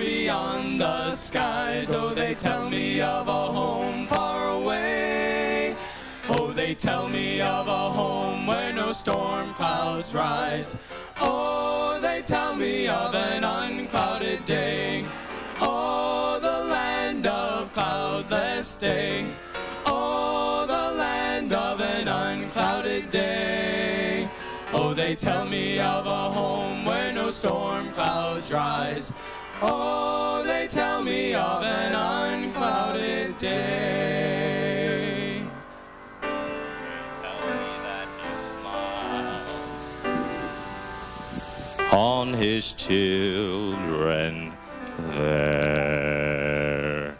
beyond the skies. Oh, they tell me of a home far away. Oh, they tell me of a home where no storm clouds rise. Oh, they tell me of an unclouded day. Oh, the land of cloudless day. Oh, the land of an unclouded day. Oh, they tell me of a home where no storm clouds rise. Oh, they tell me of an unclouded day. Tell me that he smiles on his children there,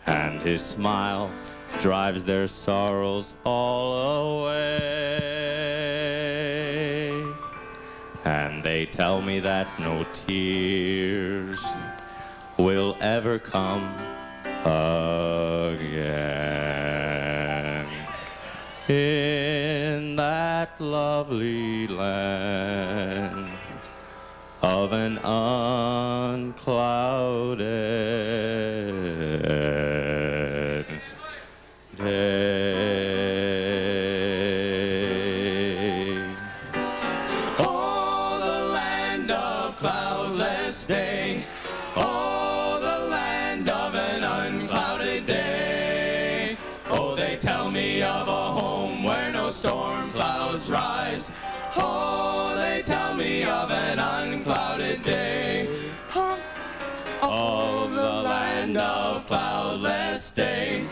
and his smile drives their sorrows all away. And they tell me that no tears will ever come again in that lovely land of an unclouded day. Oh, the land of cloudless day. Oh, the land of an unclouded day. Oh, they tell me of a home where no storm clouds rise. Oh, they tell me of an unclouded day. Oh, the land of cloudless day.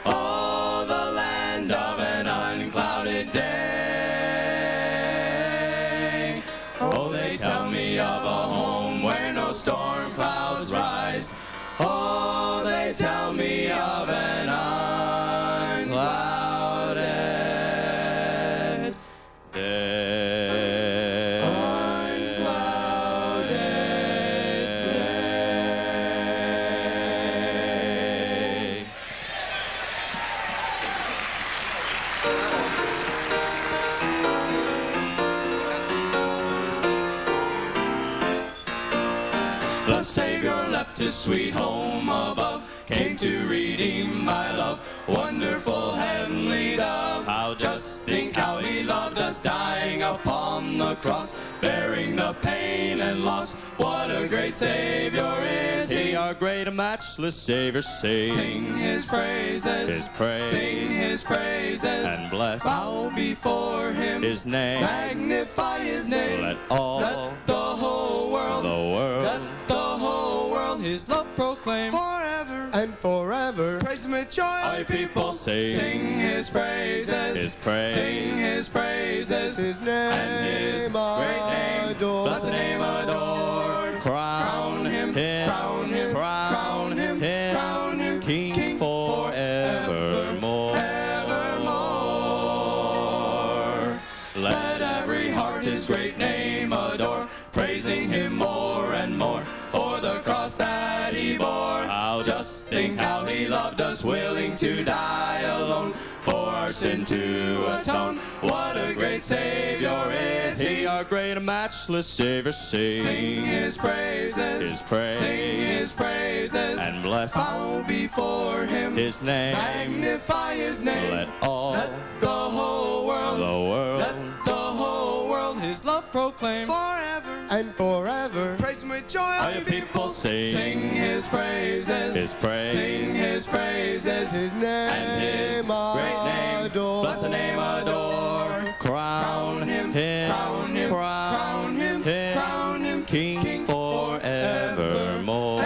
Oh, the land of an unclouded day. Oh, they tell me of a home where no storm clouds rise. Oh, they tell me of an unclouded day. unclouded day. The Savior left his sweet home above, came to redeem my love. Wonderful heavenly dove, How just think how he loved us, dying upon the cross, bearing the pain and loss. What a great Savior is He, he. our great and matchless Savior, Sing his praises, His praise, sing his praises, and bless bow before him, His name. magnify his name. Let all Let the whole world, the world let the whole world his love proclaim forever and forever. Praise him with joy, all you people. Sing his praises, His praise, sing his praises, His name and his great name. adore. Bless the name, adore. crown him, crown him, crown him, crown him, King forevermore. Evermore. Let every heart his great name adore, praising him more and more for the cross that he bore. How Just think how he loved us, willing to die alone for our sin to atone. What a great Savior is He, he. our great and matchless Savior, Sing his praises, His praise, sing his praises, and bless bow before him, His name. magnify his name. Let all Let the whole world, the world let the whole world his love proclaim forever and forever. Praise him with joy, all you people sing his praises, His praise, sing his praises, His name and his great name. adore. Bless the name, adore. crown him, crown him, crown him, crown him, King forevermore.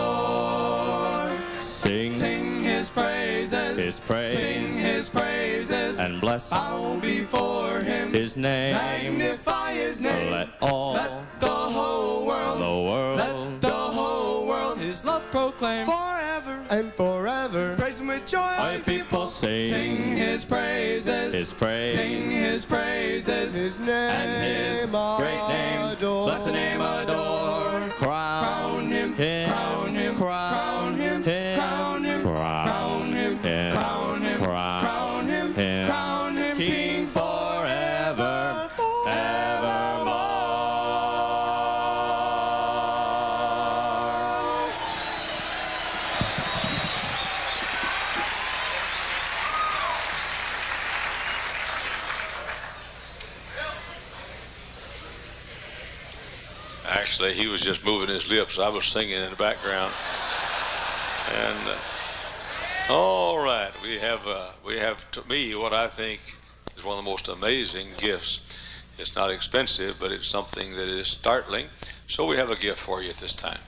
Evermore. Sing Sing his praises, His praise, sing his praises, and bless bow before him, His name. magnify his name. Let all Let the whole world, the world let the whole world his love proclaim forever and forever. Praise him with joy, all you people sing his praises, His praise, sing his praises, His name and his great name. adore. Bless the name, adore. crown Crown him, crown him, crown him, crown him, crown him, crown him, crown him, crown him, King forever, evermore. Actually, he was just moving his lips. I was singing in the background. And all right, we have to me what I think is one of the most amazing gifts. It's not expensive, but it's something that is startling. So we have a gift for you at this time.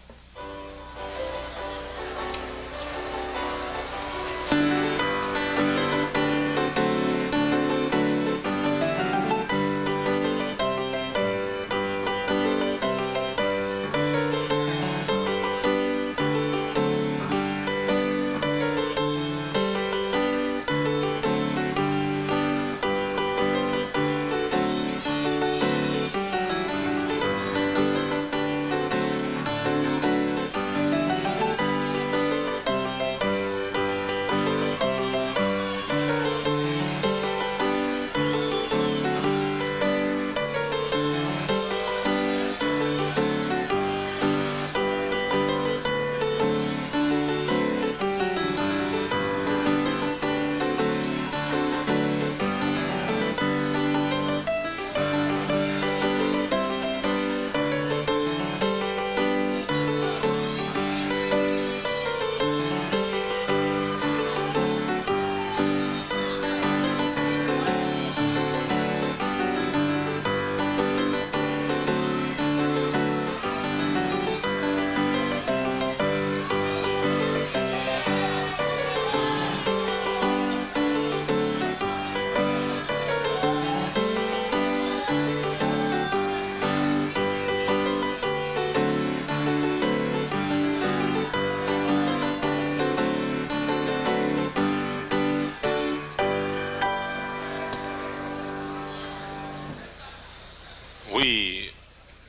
We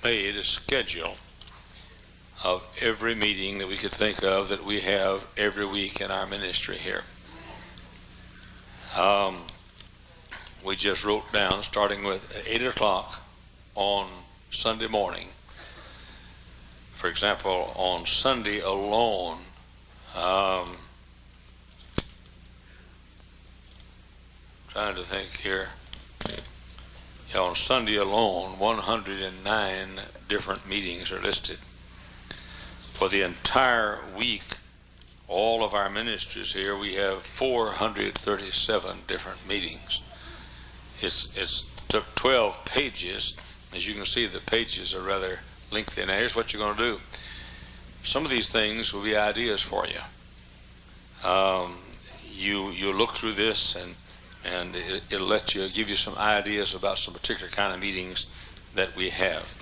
made a schedule of every meeting that we could think of that we have every week in our ministry here. We just wrote down, starting with 8 o'clock on Sunday morning. For example, on Sunday alone, trying to think here. On Sunday alone, 109 different meetings are listed. For the entire week, all of our ministries here, we have 437 different meetings. It's took 12 pages. As you can see, the pages are rather lengthy. Now, here's what you're going to do. Some of these things will be ideas for you. You look through this and it'll give you some ideas about some particular kind of meetings that we have.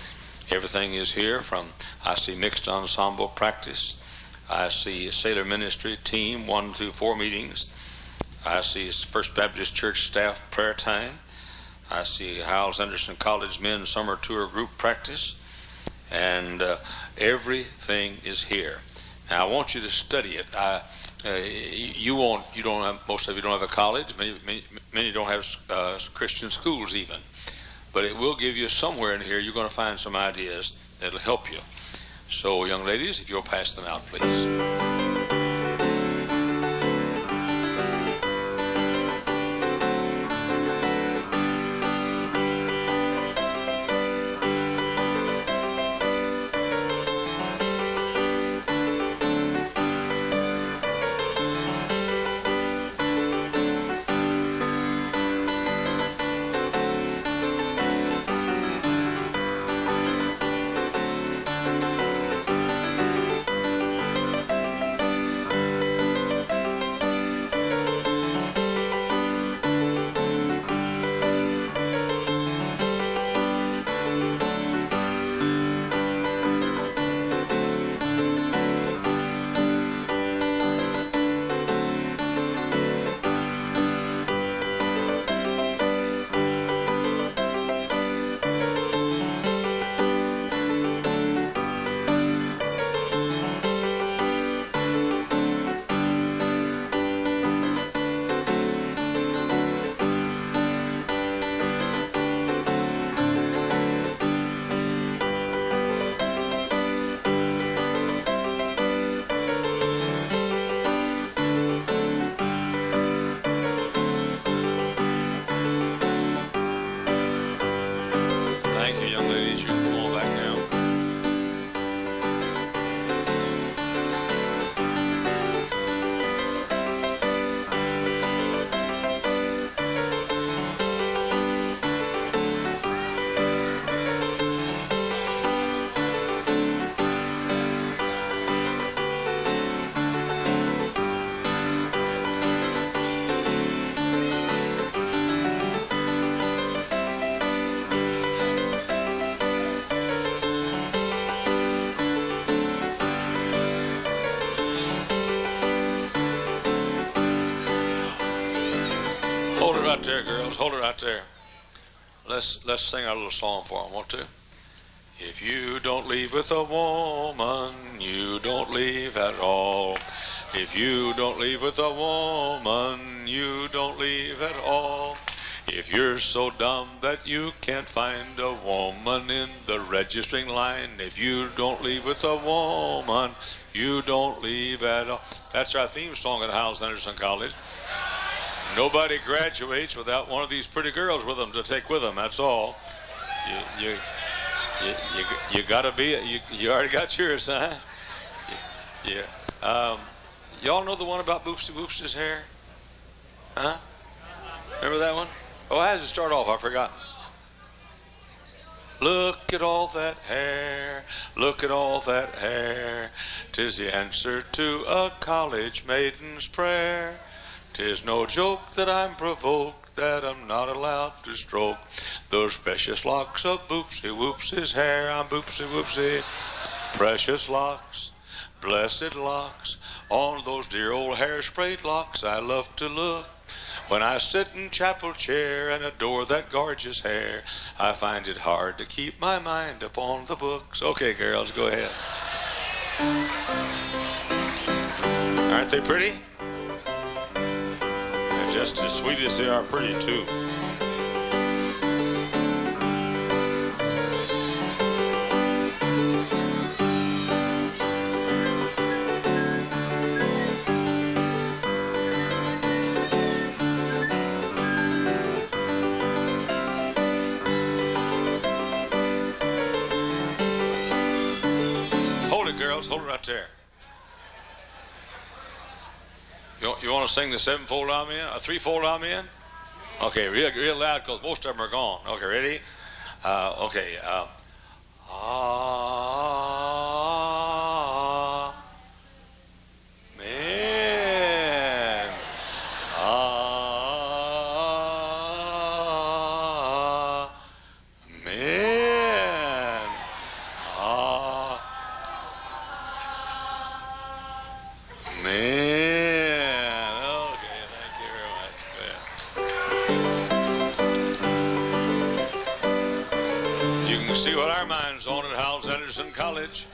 Everything is here from, I see mixed ensemble practice. I see sailor ministry team 1 through 4 meetings. I see First Baptist Church staff prayer time. I see Hyles Anderson College men summer tour group practice. And everything is here. Now I want you to study it. Most of you don't have a college. Many don't have Christian schools even. But it will give you somewhere in here, you're going to find some ideas that'll help you. So, young ladies, if you'll pass them out, please. right there, girls. Hold it right there. Let's sing our little song for them, want to? If you don't leave with a woman, you don't leave at all. If you don't leave with a woman, you don't leave at all. If you're so dumb that you can't find a woman in the registering line, if you don't leave with a woman, you don't leave at all. That's our theme song at Hyles Anderson College. Nobody graduates without one of these pretty girls with them to take with them. That's all. You gotta be. You already got yours, huh? Yeah. Y'all know the one about Boopsie Boops's hair? Huh? Remember that one? Oh, how does it start off? I forgot. Look at all that hair, look at all that hair. 'Tis the answer to a college maiden's prayer. 'Tis no joke that I'm provoked, that I'm not allowed to stroke those precious locks of Boopsie Whoopsie's hair. I'm Boopsie Whoopsie. Precious locks, blessed locks, on those dear old hair-sprayed locks I love to look. When I sit in chapel chair and adore that gorgeous hair, I find it hard to keep my mind upon the books. Okay, girls, go ahead. Aren't they pretty? They're just as sweet as they are pretty, too. Hold it right there. You want to sing the sevenfold Amen? A threefold Amen? Okay, real loud because most of them are gone. Okay, ready? Okay. Amen. Amen. Man, okay, thank you very much. Good. You can see what our mind's on at Hyles Anderson College.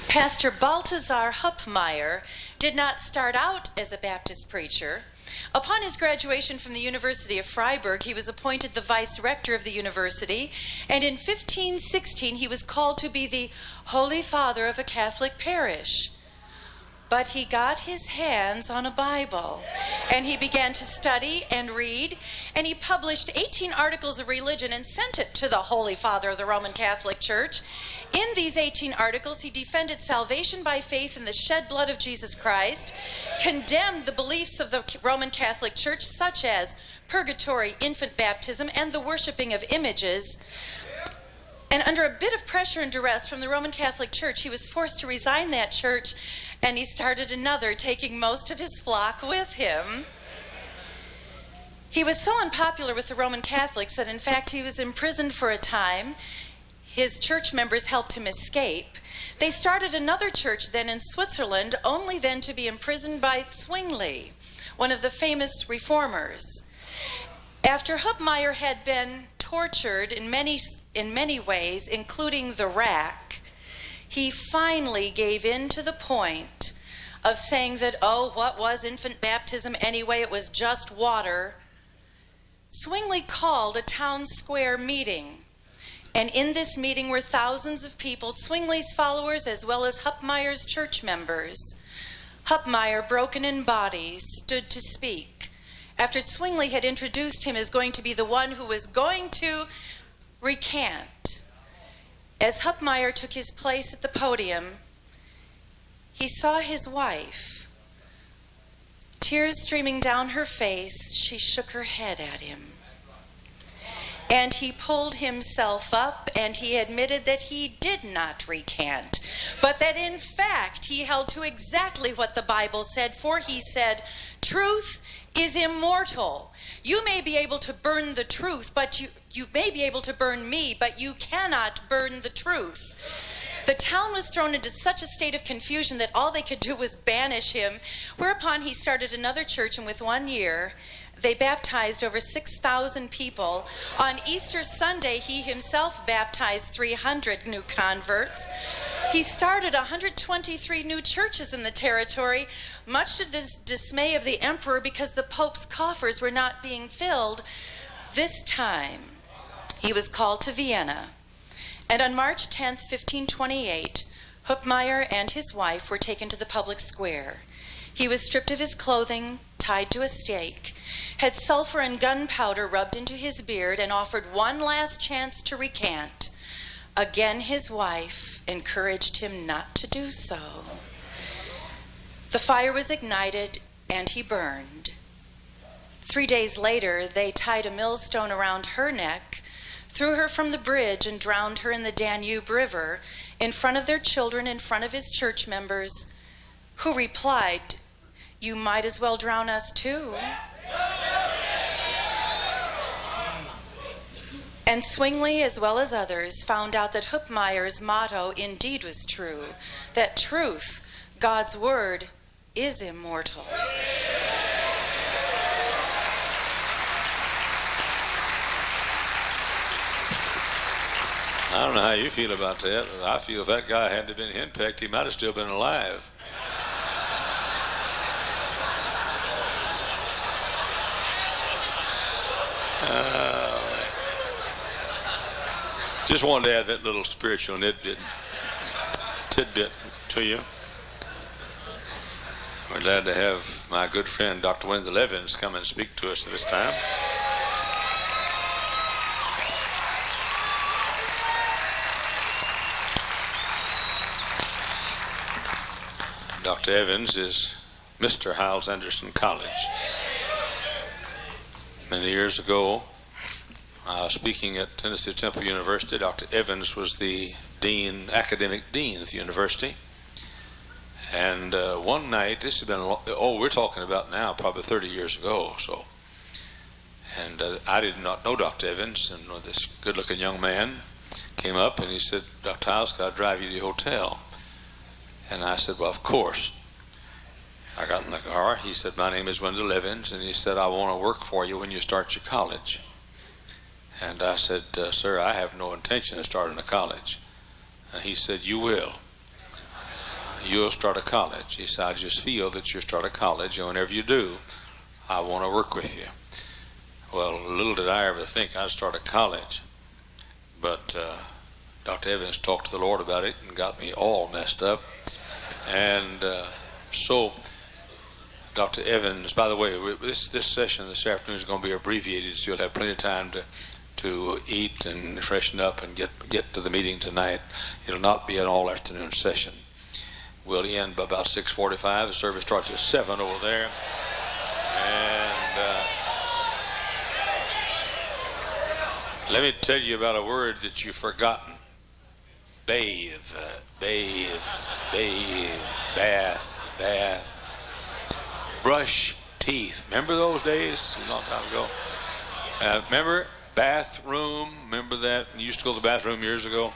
Pastor Balthazar Huppmeyer did not start out as a Baptist preacher. Upon his graduation from the University of Freiburg, he was appointed the vice rector of the university, and in 1516 he was called to be the Holy Father of a Catholic parish. But he got his hands on a Bible, and he began to study and read, and he published 18 articles of religion and sent it to the Holy Father of the Roman Catholic Church. In these 18 articles, he defended salvation by faith in the shed blood of Jesus Christ, condemned the beliefs of the Roman Catholic Church, such as purgatory, infant baptism, and the worshiping of images. And under a bit of pressure and duress from the Roman Catholic Church, he was forced to resign that church, and he started another, taking most of his flock with him. He was so unpopular with the Roman Catholics that, in fact, he was imprisoned for a time. His church members helped him escape. They started another church then in Switzerland, only then to be imprisoned by Zwingli, one of the famous reformers. After Huppmeyer had been tortured in many ways, including the rack, he finally gave in to the point of saying that, oh, what was infant baptism anyway? It was just water. Zwingli called a town square meeting, and in this meeting were thousands of people, Zwingli's followers as well as Huppmeyer's church members. Huppmeyer, broken in body, stood to speak. After Zwingli had introduced him as going to be the one who was going to recant, as Huppmeyer took his place at the podium, he saw his wife. Tears streaming down her face, she shook her head at him. And he pulled himself up and he admitted that he did not recant, but that in fact he held to exactly what the Bible said, for he said, "Truth is immortal. You may be able to burn the truth, but you may be able to burn me, but you cannot burn the truth." The town was thrown into such a state of confusion that all they could do was banish him, whereupon he started another church, and with 1 year, they baptized over 6,000 people. On Easter Sunday, he himself baptized 300 new converts. He started 123 new churches in the territory, much to the dismay of the emperor, because the Pope's coffers were not being filled. This time, he was called to Vienna. And on March 10th, 1528, Hupmeyer and his wife were taken to the public square. He was stripped of his clothing, tied to a stake, had sulfur and gunpowder rubbed into his beard, and offered one last chance to recant. Again, his wife encouraged him not to do so. The fire was ignited, and he burned. 3 days later, they tied a millstone around her neck, threw her from the bridge, and drowned her in the Danube River in front of their children, in front of his church members, who replied, "You might as well drown us too." And Zwingli, as well as others, found out that Hupmeyer's motto indeed was true, that truth, God's word, is immortal. I don't know how you feel about that, but I feel if that guy hadn't been henpecked, he might have still been alive. Just wanted to add that little spiritual tidbit to you. We're glad to have my good friend Dr. Wendell Evans come and speak to us this time. Dr. Evans is Mr. Hyles Anderson College. Many years ago, speaking at Tennessee Temple University, Dr. Evans was the academic dean at the university. And one night, this has been, we're talking about now probably 30 years ago. And I did not know Dr. Evans, and this good-looking young man came up and he said, "Dr. Hyles, can I drive you to your hotel?" And I said, "Well, of course." I got in the car. He said, "My name is Wendell Evans," and he said, "I want to work for you when you start your college." And I said, "Sir, I have no intention of starting a college." And he said, "You will. You'll start a college." He said, "I just feel that you'll start a college, and whenever you do, I want to work with you." Well, little did I ever think I'd start a college. But Dr. Evans talked to the Lord about it and got me all messed up. And so Dr. Evans, by the way, this session this afternoon is going to be abbreviated, so you'll have plenty of time to eat and freshen up and get to the meeting tonight. It'll not be an all-afternoon session. We'll end by about 6:45. The service starts at 7 over there. And let me tell you about a word that you've forgotten. Bathe, bathe, bathe, bath. Brush teeth. Remember those days? A long time ago. Remember bathroom? Remember that? You used to go to the bathroom years ago.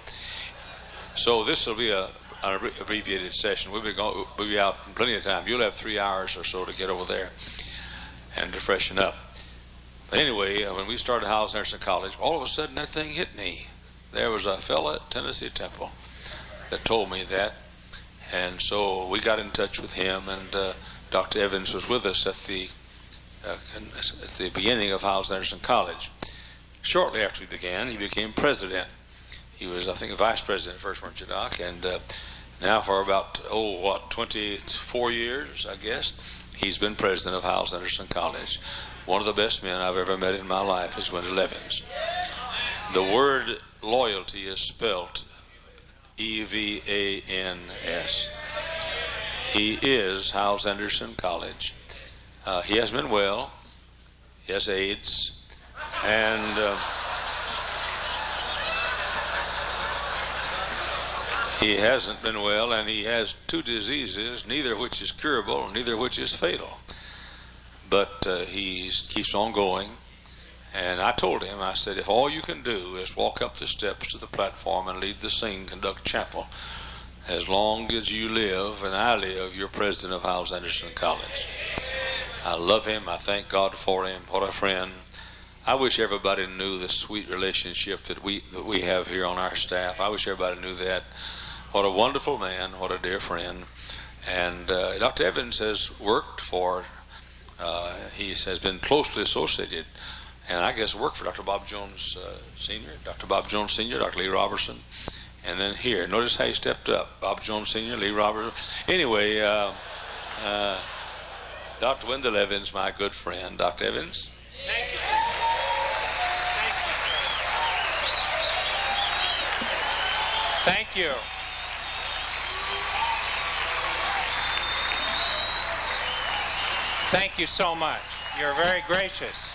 So this will be an abbreviated session. We'll be out in plenty of time. You'll have 3 hours or so to get over there and to freshen up. But anyway, when we started Hyles Anderson College, all of a sudden that thing hit me. There was a fella at Tennessee Temple that told me that. And so we got in touch with him, and Dr. Evans was with us at the beginning of Hyles Anderson College. Shortly after we began, he became president. He was, I think, vice president first, weren't you, Doc? And now for about, 24 years, I guess, he's been president of Hyles Anderson College. One of the best men I've ever met in my life is Wendell Evans. The word loyalty is spelt E-V-A-N-S. He is Hyles Anderson College. He hasn't been well. He has AIDS. And He hasn't been well, and he has two diseases, neither of which is curable, neither of which is fatal. But he keeps on going. And I told him, I said, if all you can do is walk up the steps to the platform and lead the sing, conduct chapel, as long as you live and I live, you're president of Hyles Anderson College. I love him. I thank God for him. What a friend. I wish everybody knew the sweet relationship that we have here on our staff. I wish everybody knew that. What a wonderful man. What a dear friend. And Dr. Evans has worked for, he has been closely associated, and I guess worked for Dr. Bob Jones Sr., Dr. Bob Jones Sr., Dr. Lee Robertson, and then here. Notice how he stepped up. Bob Jones Sr., Lee Robertson. Anyway, Dr. Wendell Evans, my good friend. Dr. Evans? Thank you. Thank you, sir. Thank you. Thank you so much. You're very gracious.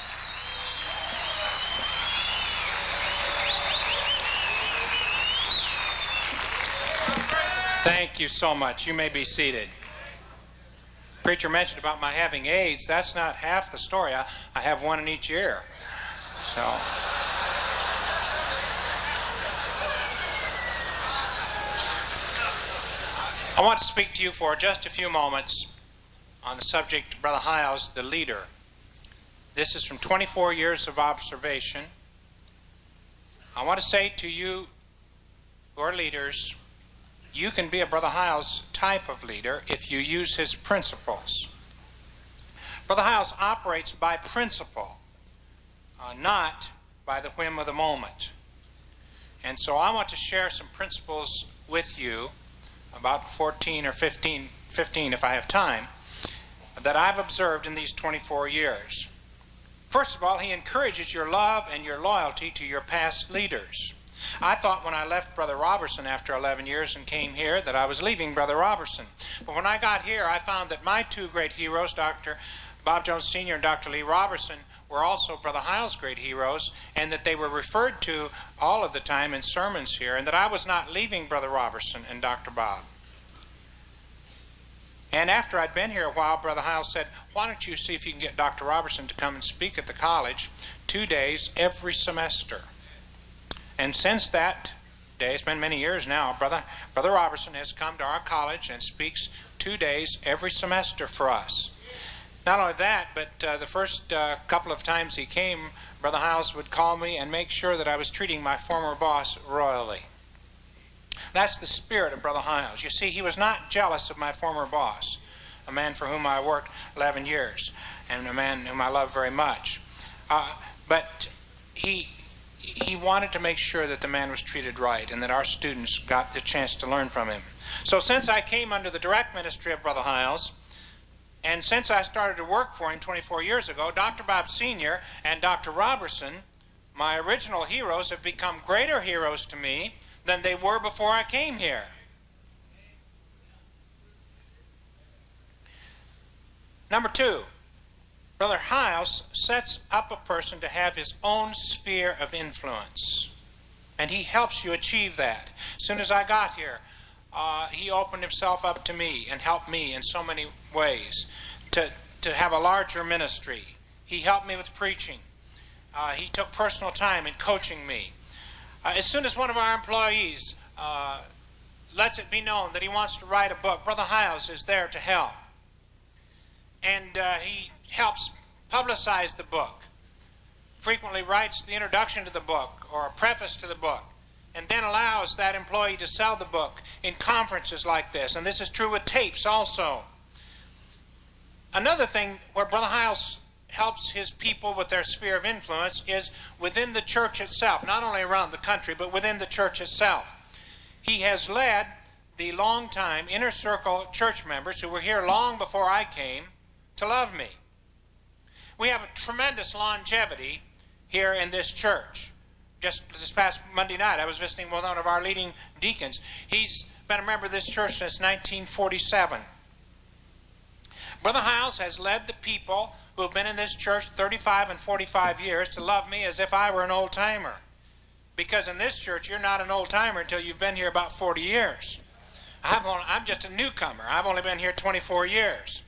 Thank you so much. You may be seated. Preacher mentioned about my having AIDS. That's not half the story. I have one in each ear. So I want to speak to you for just a few moments on the subject, Brother Hyles, the leader. This is from 24 years of observation. I want to say to you who are leaders, you can be a Brother Hyles type of leader if you use his principles. Brother Hyles operates by principle, not by the whim of the moment. And so I want to share some principles with you, about 14 or 15 if I have time, that I've observed in these 24 years. First of all, he encourages your love and your loyalty to your past leaders. I thought when I left Brother Robertson after 11 years and came here that I was leaving Brother Robertson. But when I got here, I found that my two great heroes, Dr. Bob Jones Sr. and Dr. Lee Robertson, were also Brother Hyles' great heroes, and that they were referred to all of the time in sermons here, and that I was not leaving Brother Robertson and Dr. Bob. And after I'd been here a while, Brother Hyles said, why don't you see if you can get Dr. Robertson to come and speak at the college 2 days every semester. And since that day, it's been many years now, Brother Robertson has come to our college and speaks 2 days every semester for us. Not only that, but the first couple of times he came, Brother Hyles would call me and make sure that I was treating my former boss royally. That's the spirit of Brother Hyles. You see, he was not jealous of my former boss, a man for whom I worked 11 years, and a man whom I love very much. But he wanted to make sure that the man was treated right and that our students got the chance to learn from him. So since I came under the direct ministry of Brother Hyles, and since I started to work for him 24 years ago, Dr. Bob Sr. and Dr. Robertson, my original heroes, have become greater heroes to me than they were before I came here. Number two, Brother Hyles sets up a person to have his own sphere of influence, and he helps you achieve that. As soon as I got here, he opened himself up to me and helped me in so many ways to have a larger ministry. He helped me with preaching. He took personal time in coaching me. As soon as one of our employees lets it be known that he wants to write a book, Brother Hyles is there to help. And he helps publicize the book, frequently writes the introduction to the book or a preface to the book, and then allows that employee to sell the book in conferences like this. And this is true with tapes also. Another thing where Brother Hyles helps his people with their sphere of influence is within the church itself, not only around the country, but within the church itself. He has led the long-time inner circle church members who were here long before I came to love me. We have a tremendous longevity here in this church. Just this past Monday night, I was visiting with one of our leading deacons. He's been a member of this church since 1947. Brother Hyles has led the people who have been in this church 35 and 45 years to love me as if I were an old-timer. Because in this church, you're not an old-timer until you've been here about 40 years. I'm just a newcomer. I've only been here 24 years.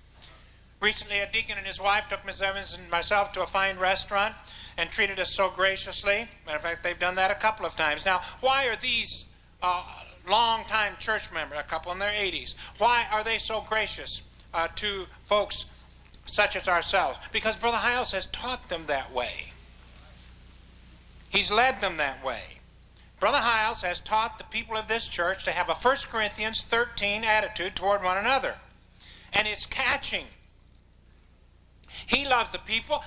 Recently, a deacon and his wife took Miss Evans and myself to a fine restaurant and treated us so graciously. Matter of fact, they've done that a couple of times. Now, why are these long-time church members, a couple in their 80s, why are they so gracious to folks such as ourselves? Because Brother Hyles has taught them that way. He's led them that way. Brother Hyles has taught the people of this church to have a 1 Corinthians 13 attitude toward one another. And it's catching. He loves the people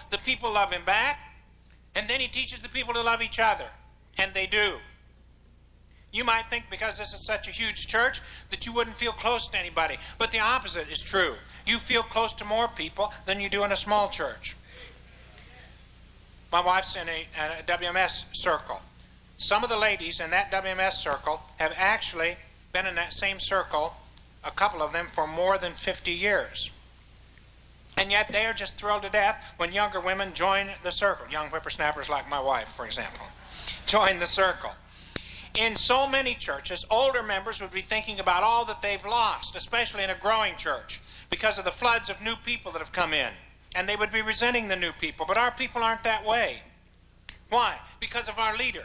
love him back, and then he teaches the people to love each other. And they do. You might think because this is such a huge church that you wouldn't feel close to anybody. But the opposite is true. You feel close to more people than you do in a small church. My wife's in a WMS circle. Some of the ladies in that WMS circle have actually been in that same circle, a couple of them, for more than 50 years. And yet they are just thrilled to death when younger women join the circle. Young whippersnappers like my wife, for example, join the circle. In so many churches, older members would be thinking about all that they've lost, especially in a growing church, because of the floods of new people that have come in. And they would be resenting the new people. But our people aren't that way. Why? Because of our leader.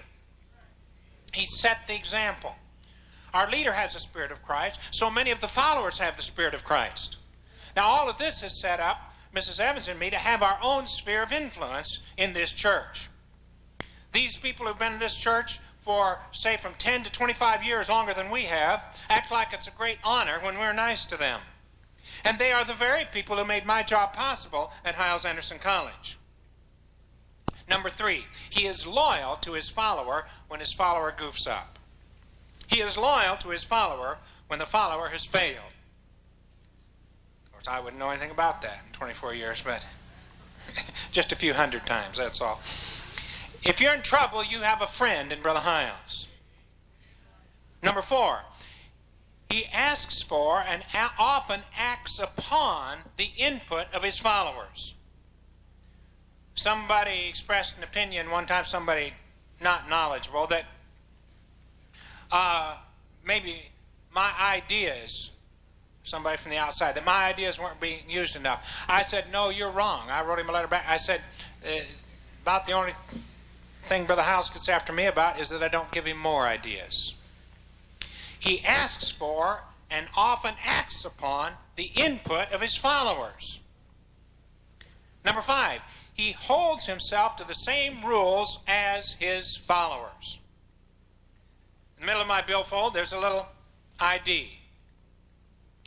He set the example. Our leader has the Spirit of Christ, so many of the followers have the Spirit of Christ. Now, all of this has set up Mrs. Evans and me to have our own sphere of influence in this church. These people who've been in this church for, say, from 10 to 25 years longer than we have, act like it's a great honor when we're nice to them. And they are the very people who made my job possible at Hyles Anderson College. Number 3, he is loyal to his follower when his follower goofs up. He is loyal to his follower when the follower has failed. Of course, I wouldn't know anything about that in 24 years, but just a few hundred times, that's all. If you're in trouble, you have a friend in Brother Hyles. Number 4, he asks for and often acts upon the input of his followers. Somebody expressed an opinion one time, somebody not knowledgeable, that maybe my ideas, somebody from the outside, that my ideas weren't being used enough. I said, no, you're wrong. I wrote him a letter back. I said, about the only thing Brother Hyles gets after me about is that I don't give him more ideas. He asks for and often acts upon the input of his followers. Number 5, he holds himself to the same rules as his followers. In the middle of my billfold, there's a little ID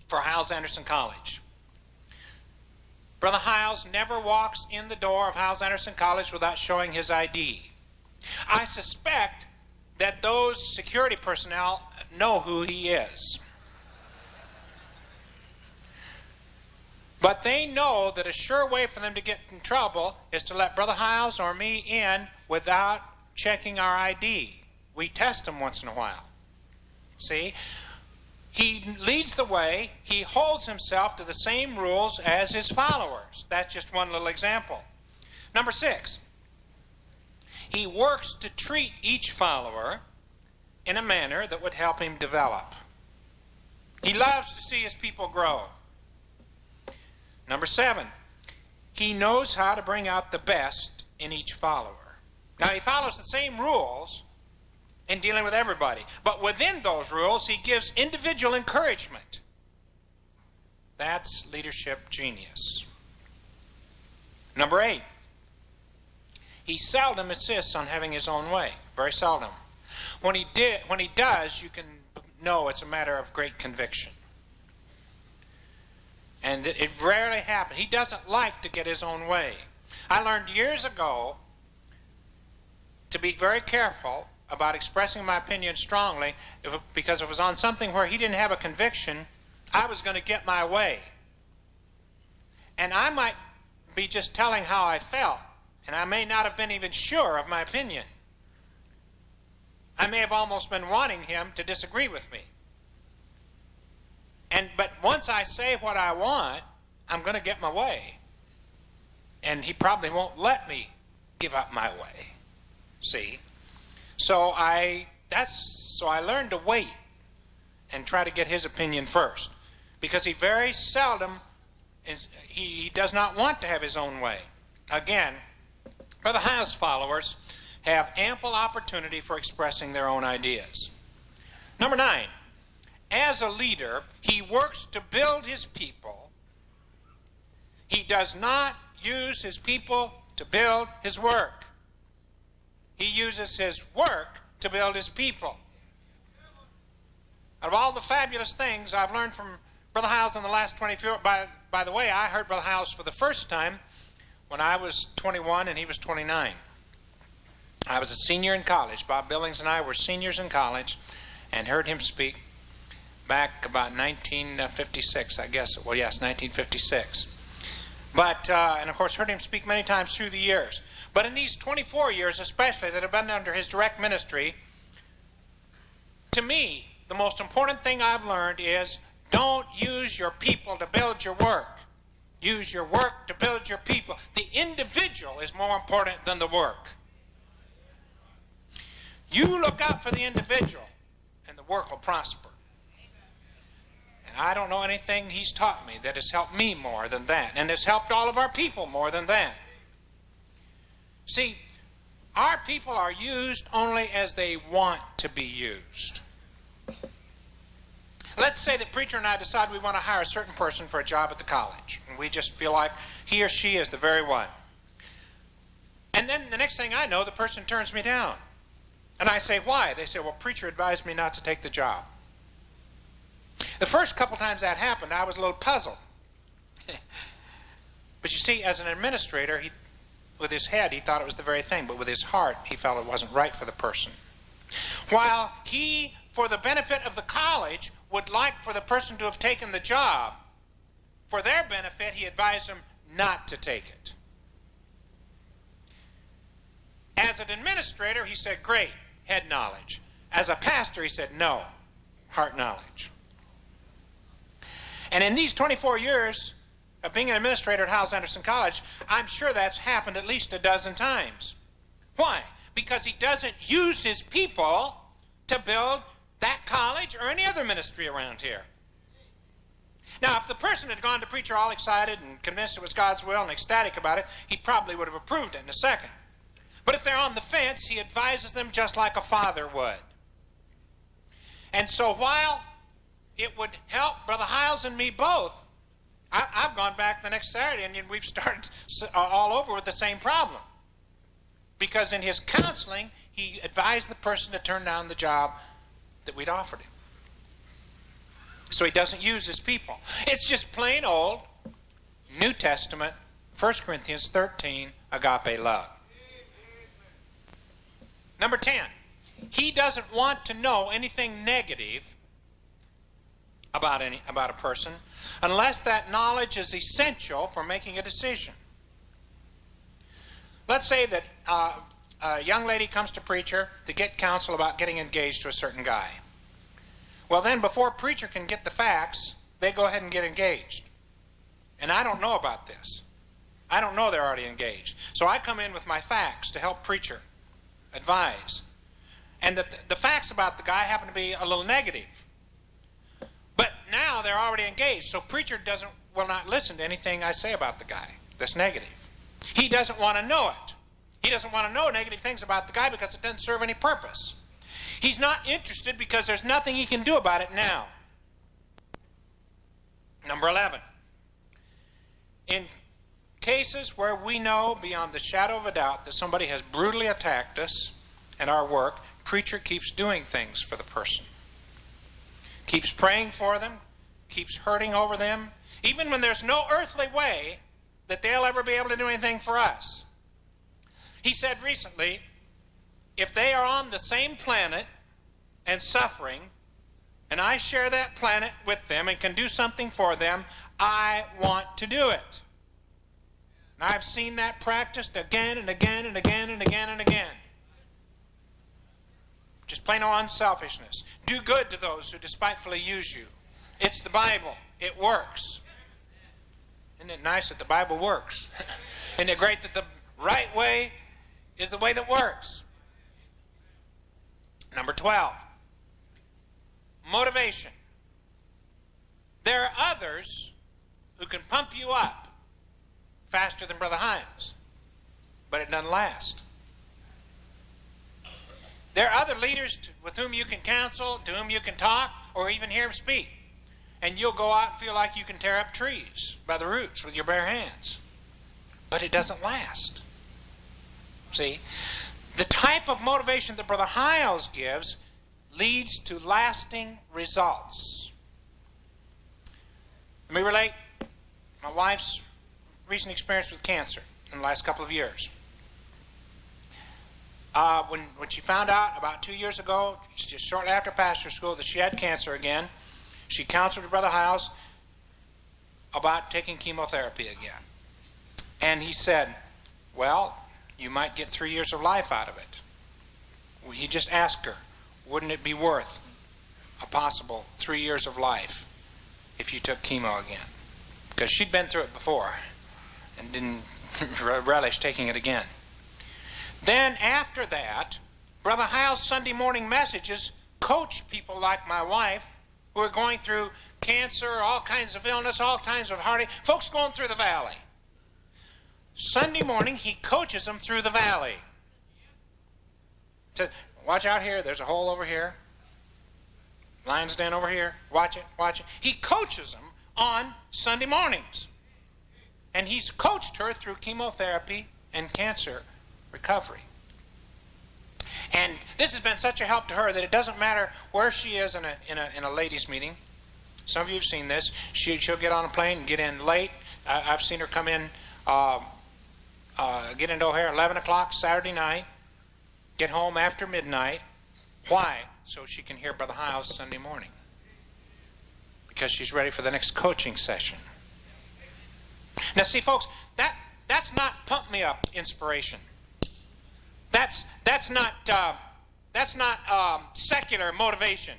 for Hyles Anderson College. Brother Hyles never walks in the door of Hyles Anderson College without showing his ID. I suspect that those security personnel know who he is. But they know that a sure way for them to get in trouble is to let Brother Hyles or me in without checking our ID. We test them once in a while. See? He leads the way. He holds himself to the same rules as his followers. That's just one little example. Number 6, he works to treat each follower in a manner that would help him develop. He loves to see his people grow. Number 7, he knows how to bring out the best in each follower. Now, he follows the same rules in dealing with everybody, but within those rules, he gives individual encouragement. That's leadership genius. Number 8, he seldom insists on having his own way. Very seldom. When he does, you can know it's a matter of great conviction. And it rarely happens. He doesn't like to get his own way. I learned years ago to be very careful about expressing my opinion strongly, because if it was on something where he didn't have a conviction, I was going to get my way. And I might be just telling how I felt, and I may not have been even sure of my opinion. I may have almost been wanting him to disagree with me. But once I say what I want, I'm going to get my way. And he probably won't let me give up my way. See? So I learned to wait and try to get his opinion first, because he very seldom, he does not want to have his own way. Again, Brother Hyles followers have ample opportunity for expressing their own ideas. Number 9, as a leader, he works to build his people. He does not use his people to build his work. He uses his work to build his people. Out of all the fabulous things I've learned from Brother Hyles in the last 24, by the way, I heard Brother Hyles for the first time when I was 21 and he was 29. I was a senior in college. Bob Billings and I were seniors in college, and heard him speak back about 1956, I guess. Well, yes, 1956. But, and of course, heard him speak many times through the years. But in these 24 years, especially, that have been under his direct ministry, to me, the most important thing I've learned is don't use your people to build your work. Use your work to build your people. The individual is more important than the work. You look out for the individual, and the work will prosper. And I don't know anything he's taught me that has helped me more than that, and has helped all of our people more than that. See, our people are used only as they want to be used. Let's say that preacher and I decide we want to hire a certain person for a job at the college, and we just feel like he or she is the very one. And then the next thing I know, the person turns me down. And I say, why? They say, well, preacher advised me not to take the job. The first couple times that happened, I was a little puzzled. But you see, as an administrator, with his head, he thought it was the very thing, but with his heart, he felt it wasn't right for the person. While he, for the benefit of the college, would like for the person to have taken the job, for their benefit, he advised them not to take it. As an administrator, he said, great, head knowledge. As a pastor, he said, no, heart knowledge. And in these 24 years of being an administrator at Hyles Anderson College, I'm sure that's happened at least a dozen times. Why? Because he doesn't use his people to build that college or any other ministry around here. Now, if the person had gone to preacher all excited and convinced it was God's will and ecstatic about it, he probably would have approved it in a second. But if they're on the fence, he advises them just like a father would. And so while it would help Brother Hyles and me both, I've gone back the next Saturday and we've started all over with the same problem. Because in his counseling, he advised the person to turn down the job that we'd offered him. So he doesn't use his people. It's just plain old New Testament, 1 Corinthians 13, agape love. Number 10, he doesn't want to know anything negative about a person unless that knowledge is essential for making a decision. Let's say that a young lady comes to preacher to get counsel about getting engaged to a certain guy. Well, then before preacher can get the facts, they go ahead and get engaged. And I don't know about this. I don't know they're already engaged. So I come in with my facts to help preacher advise. And the facts about the guy happen to be a little negative. But now they're already engaged, so preacher will not listen to anything I say about the guy that's negative. He doesn't want to know it. He doesn't want to know negative things about the guy because it doesn't serve any purpose. He's not interested because there's nothing he can do about it now. Number 11. In cases where we know beyond the shadow of a doubt that somebody has brutally attacked us and our work, preacher keeps doing things for the person. Keeps praying for them, keeps hurting over them, even when there's no earthly way that they'll ever be able to do anything for us. He said recently, if they are on the same planet and suffering, and I share that planet with them and can do something for them, I want to do it. And I've seen that practiced again and again and again and again and again. Just plain old unselfishness. Do good to those who despitefully use you. It's the Bible. It works. Isn't it nice that the Bible works? Isn't it great that the right way is the way that works? Number 12, motivation. There are others who can pump you up faster than Brother Hyles, but it doesn't last. There are other leaders with whom you can counsel, to whom you can talk, or even hear them speak. And you'll go out and feel like you can tear up trees by the roots with your bare hands. But it doesn't last. See? The type of motivation that Brother Hyles gives leads to lasting results. Let me relate my wife's recent experience with cancer in the last couple of years. When she found out about 2 years ago, just shortly after pastor school, that she had cancer again, she counseled Brother Hyles about taking chemotherapy again. And he said, well, you might get 3 years of life out of it. He just asked her, wouldn't it be worth a possible 3 years of life if you took chemo again? Because she'd been through it before and didn't relish taking it again. Then after that, Brother Hyles' Sunday morning messages coached people like my wife who are going through cancer, all kinds of illness, all kinds of heartache, folks going through the valley. Sunday morning, he coaches them through the valley. Says, watch out here, there's a hole over here. Lion's den over here, watch it, watch it. He coaches them on Sunday mornings. And he's coached her through chemotherapy and cancer recovery. And this has been such a help to her that it doesn't matter where she is in a ladies' meeting. Some of you have seen this. She'll get on a plane and get in late. I've seen her come in, get into O'Hare 11 o'clock Saturday night, get home after midnight. Why? So she can hear Brother Hyles Sunday morning. Because she's ready for the next coaching session. Now see, folks, that's not pump me up inspiration. That's not secular motivation.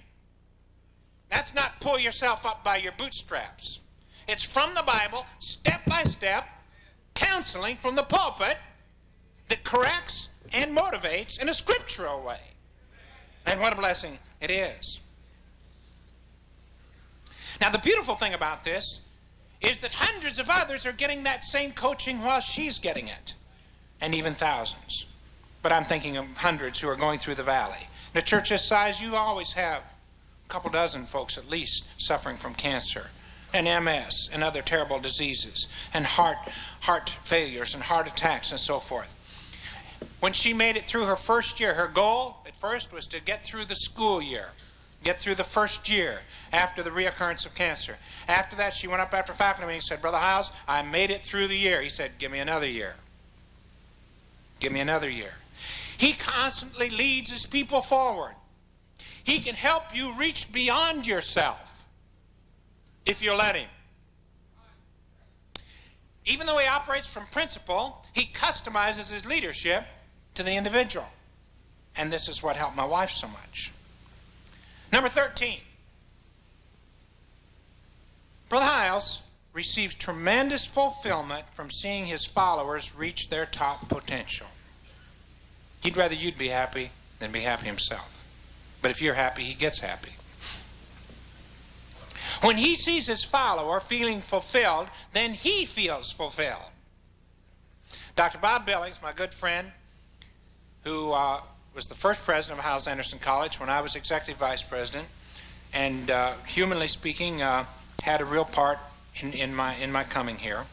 That's not pull yourself up by your bootstraps. It's from the Bible, step by step, counseling from the pulpit that corrects and motivates in a scriptural way. And what a blessing it is. Now, the beautiful thing about this is that hundreds of others are getting that same coaching while she's getting it, and even thousands. But I'm thinking of hundreds who are going through the valley. In a church this size, you always have a couple dozen folks at least suffering from cancer and MS and other terrible diseases and heart failures and heart attacks and so forth. When she made it through her first year, her goal at first was to get through the school year, get through the first year after the reoccurrence of cancer. After that, she went up after faculty meeting and said, Brother Hyles, I made it through the year. He said, give me another year. Give me another year. He constantly leads his people forward. He can help you reach beyond yourself if you let him. Even though he operates from principle, he customizes his leadership to the individual. And this is what helped my wife so much. Number 13. Brother Hyles receives tremendous fulfillment from seeing his followers reach their top potential. He'd rather you'd be happy than be happy himself. But if you're happy, he gets happy. When he sees his follower feeling fulfilled, then he feels fulfilled. Dr. Bob Billings, my good friend, who was the first president of Hyles Anderson College when I was executive vice president, and humanly speaking, had a real part in my coming here.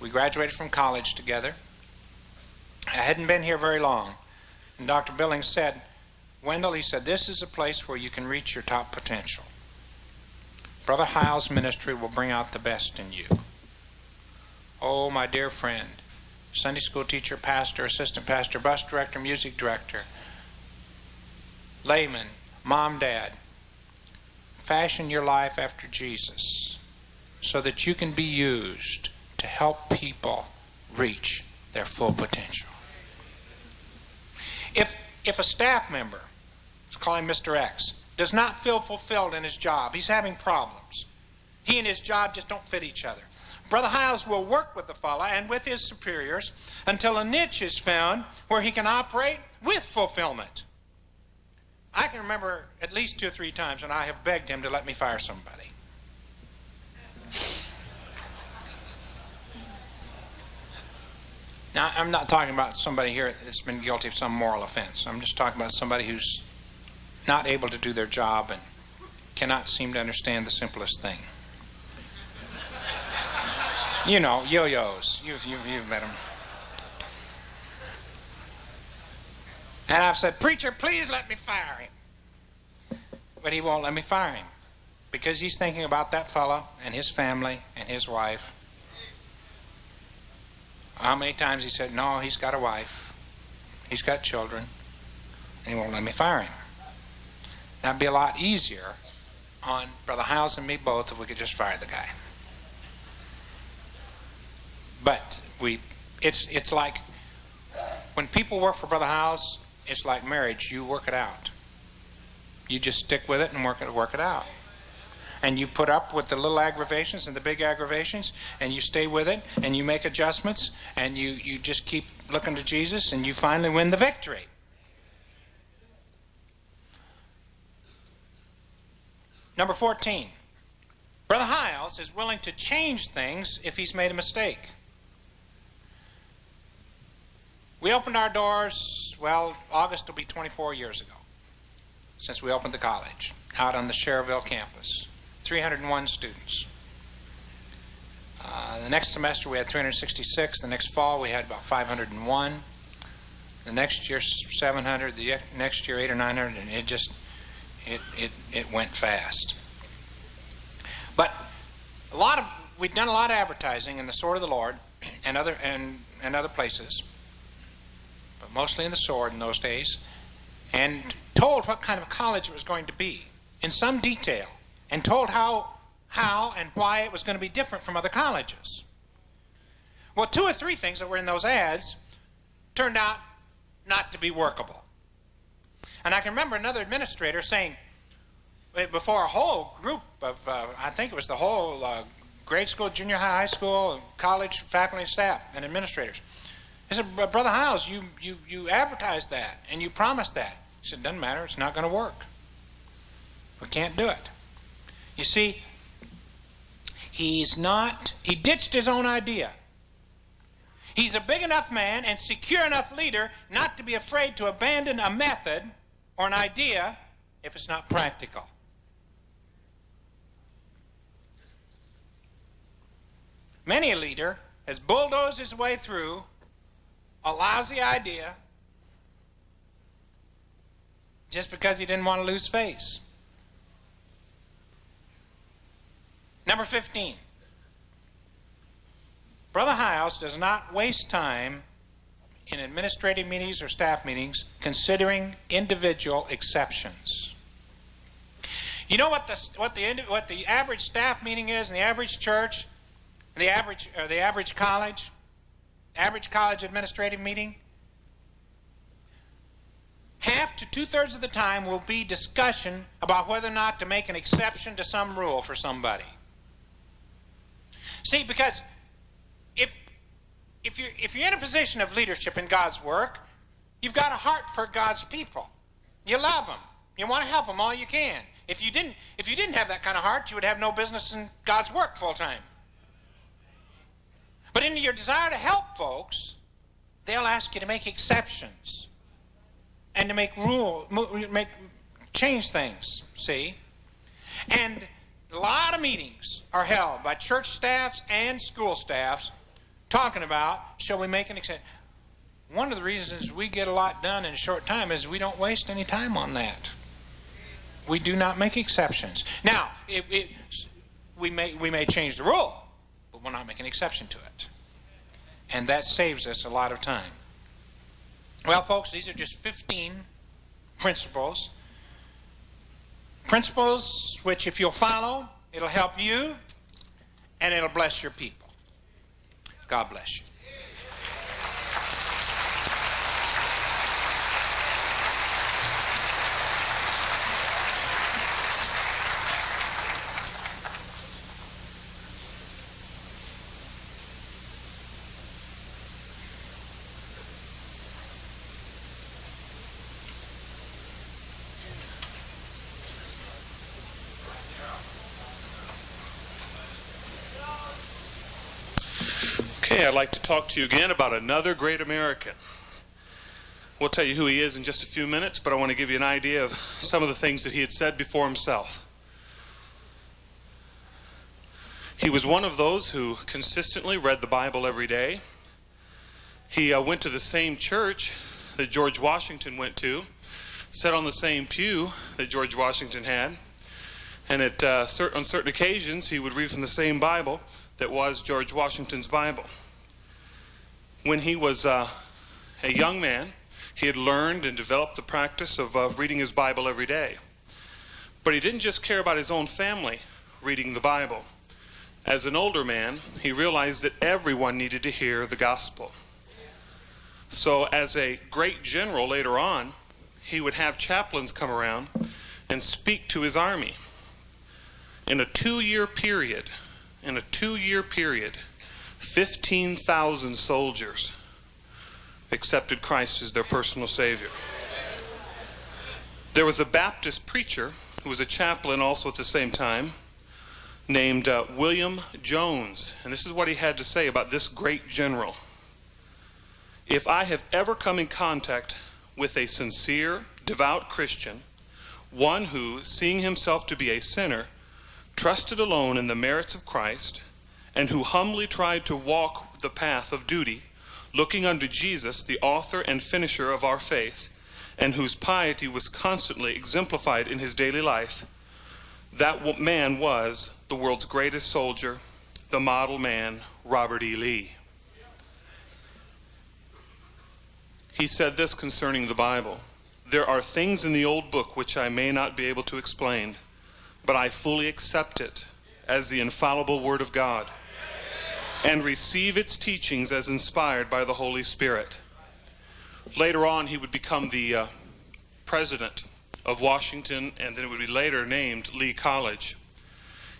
We graduated from college together. I hadn't been here very long. And Dr. Billings said, Wendell, he said, this is a place where you can reach your top potential. Brother Hyles' ministry will bring out the best in you. Oh, my dear friend, Sunday school teacher, pastor, assistant pastor, bus director, music director, layman, mom, dad, fashion your life after Jesus so that you can be used to help people reach their full potential. If a staff member, let's call him Mr. X, does not feel fulfilled in his job, he's having problems. He and his job just don't fit each other. Brother Hyles will work with the fellow and with his superiors until a niche is found where he can operate with fulfillment. I can remember at least 2 or 3 times when I have begged him to let me fire somebody. Now, I'm not talking about somebody here that's been guilty of some moral offense. I'm just talking about somebody who's not able to do their job and cannot seem to understand the simplest thing. You know, yo-yos. You've met them. And I've said, "Preacher, please let me fire him." But he won't let me fire him because he's thinking about that fella and his family and his wife. How many times he said, "No, he's got a wife, he's got children, and he won't let me fire him." That'd be a lot easier on Brother Hyles and me both if we could just fire the guy. But it's like when people work for Brother Hyles, it's like marriage. You work it out. You just stick with it and work it out. And you put up with the little aggravations and the big aggravations, and you stay with it, and you make adjustments, and you just keep looking to Jesus, and you finally win the victory. Number 14. Brother Hyles is willing to change things if he's made a mistake. We opened our doors, well, August will be 24 years ago since we opened the college out on the Cherville campus. 301 students. The next semester we had 366. The next fall we had about 501. The next year 700. The next year 800 or 900, and it went fast. But we'd done a lot of advertising in the Sword of the Lord and other places, but mostly in the Sword in those days, and told what kind of college it was going to be in some detail, and told how and why it was going to be different from other colleges. Well, 2 or 3 things that were in those ads turned out not to be workable. And I can remember another administrator saying, before a whole group of, I think it was the whole grade school, junior high school, college faculty, staff, and administrators. He said, "Brother Hyles, you advertised that, and you promised that." He said, "Doesn't matter, it's not going to work. We can't do it." You see, he ditched his own idea. He's a big enough man and secure enough leader not to be afraid to abandon a method or an idea if it's not practical. Many a leader has bulldozed his way through a lousy idea just because he didn't want to lose face. Number 15. Brother Hyles does not waste time in administrative meetings or staff meetings considering individual exceptions. You know what the average staff meeting is in the average church, the average college administrative meeting? Half to 2/3 of the time will be discussion about whether or not to make an exception to some rule for somebody. See, because if you're in a position of leadership in God's work, you've got a heart for God's people. You love them. You want to help them all you can. If you didn't have that kind of heart, you would have no business in God's work full time. But in your desire to help folks, they'll ask you to make exceptions and to change things, see? And a lot of meetings are held by church staffs and school staffs talking about, shall we make an exception? One of the reasons we get a lot done in a short time is we don't waste any time on that. We do not make exceptions. Now, we may change the rule, but we'll not make an exception to it. And that saves us a lot of time. Well, folks, these are just 15 principles. Principles which, if you'll follow, it'll help you and it'll bless your people. God bless you. Hey, I'd like to talk to you again about another great American. We'll tell you who he is in just a few minutes, but I want to give you an idea of some of the things that he had said before himself. He was one of those who consistently read the Bible every day. He went to the same church that George Washington went to, sat on the same pew that George Washington had, and on certain occasions he would read from the same Bible that was George Washington's Bible. When he was a young man, he had learned and developed the practice of reading his Bible every day. But he didn't just care about his own family reading the Bible. As an older man, he realized that everyone needed to hear the gospel. So as a great general later on, he would have chaplains come around and speak to his army. In a two-year period, 15,000 soldiers accepted Christ as their personal Savior. There was a Baptist preacher who was a chaplain also at the same time, named William Jones. And this is what he had to say about this great general. If I have ever come in contact with a sincere, devout Christian, one who, seeing himself to be a sinner, trusted alone in the merits of Christ, and who humbly tried to walk the path of duty, looking unto Jesus, the author and finisher of our faith, and whose piety was constantly exemplified in his daily life, that man was the world's greatest soldier, the model man, Robert E. Lee. He said this concerning the Bible: "There are things in the old book which I may not be able to explain, but I fully accept it as the infallible Word of God, and receive its teachings as inspired by the Holy Spirit." Later on, he would become the president of Washington, and then it would be later named Lee College.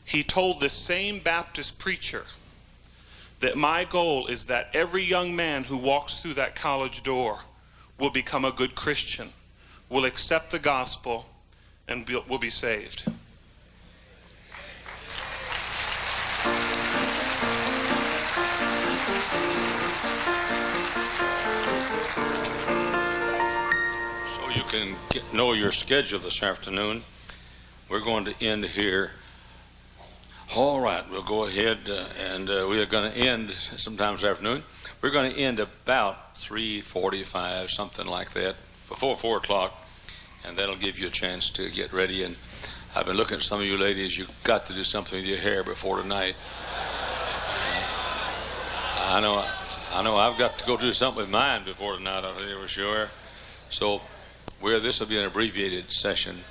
He told this same Baptist preacher that my goal is that every young man who walks through that college door will become a good Christian, will accept the gospel, and will be saved. You can know your schedule this afternoon. We're going to end here. All right, we'll go ahead and we are going to end sometime this afternoon. We're going to end about 3:45, something like that, before 4 o'clock, and that'll give you a chance to get ready. And I've been looking at some of you ladies. You've got to do something with your hair before tonight. I know I've got to go do something with mine before tonight, I'll tell you for sure. So this will be an abbreviated session,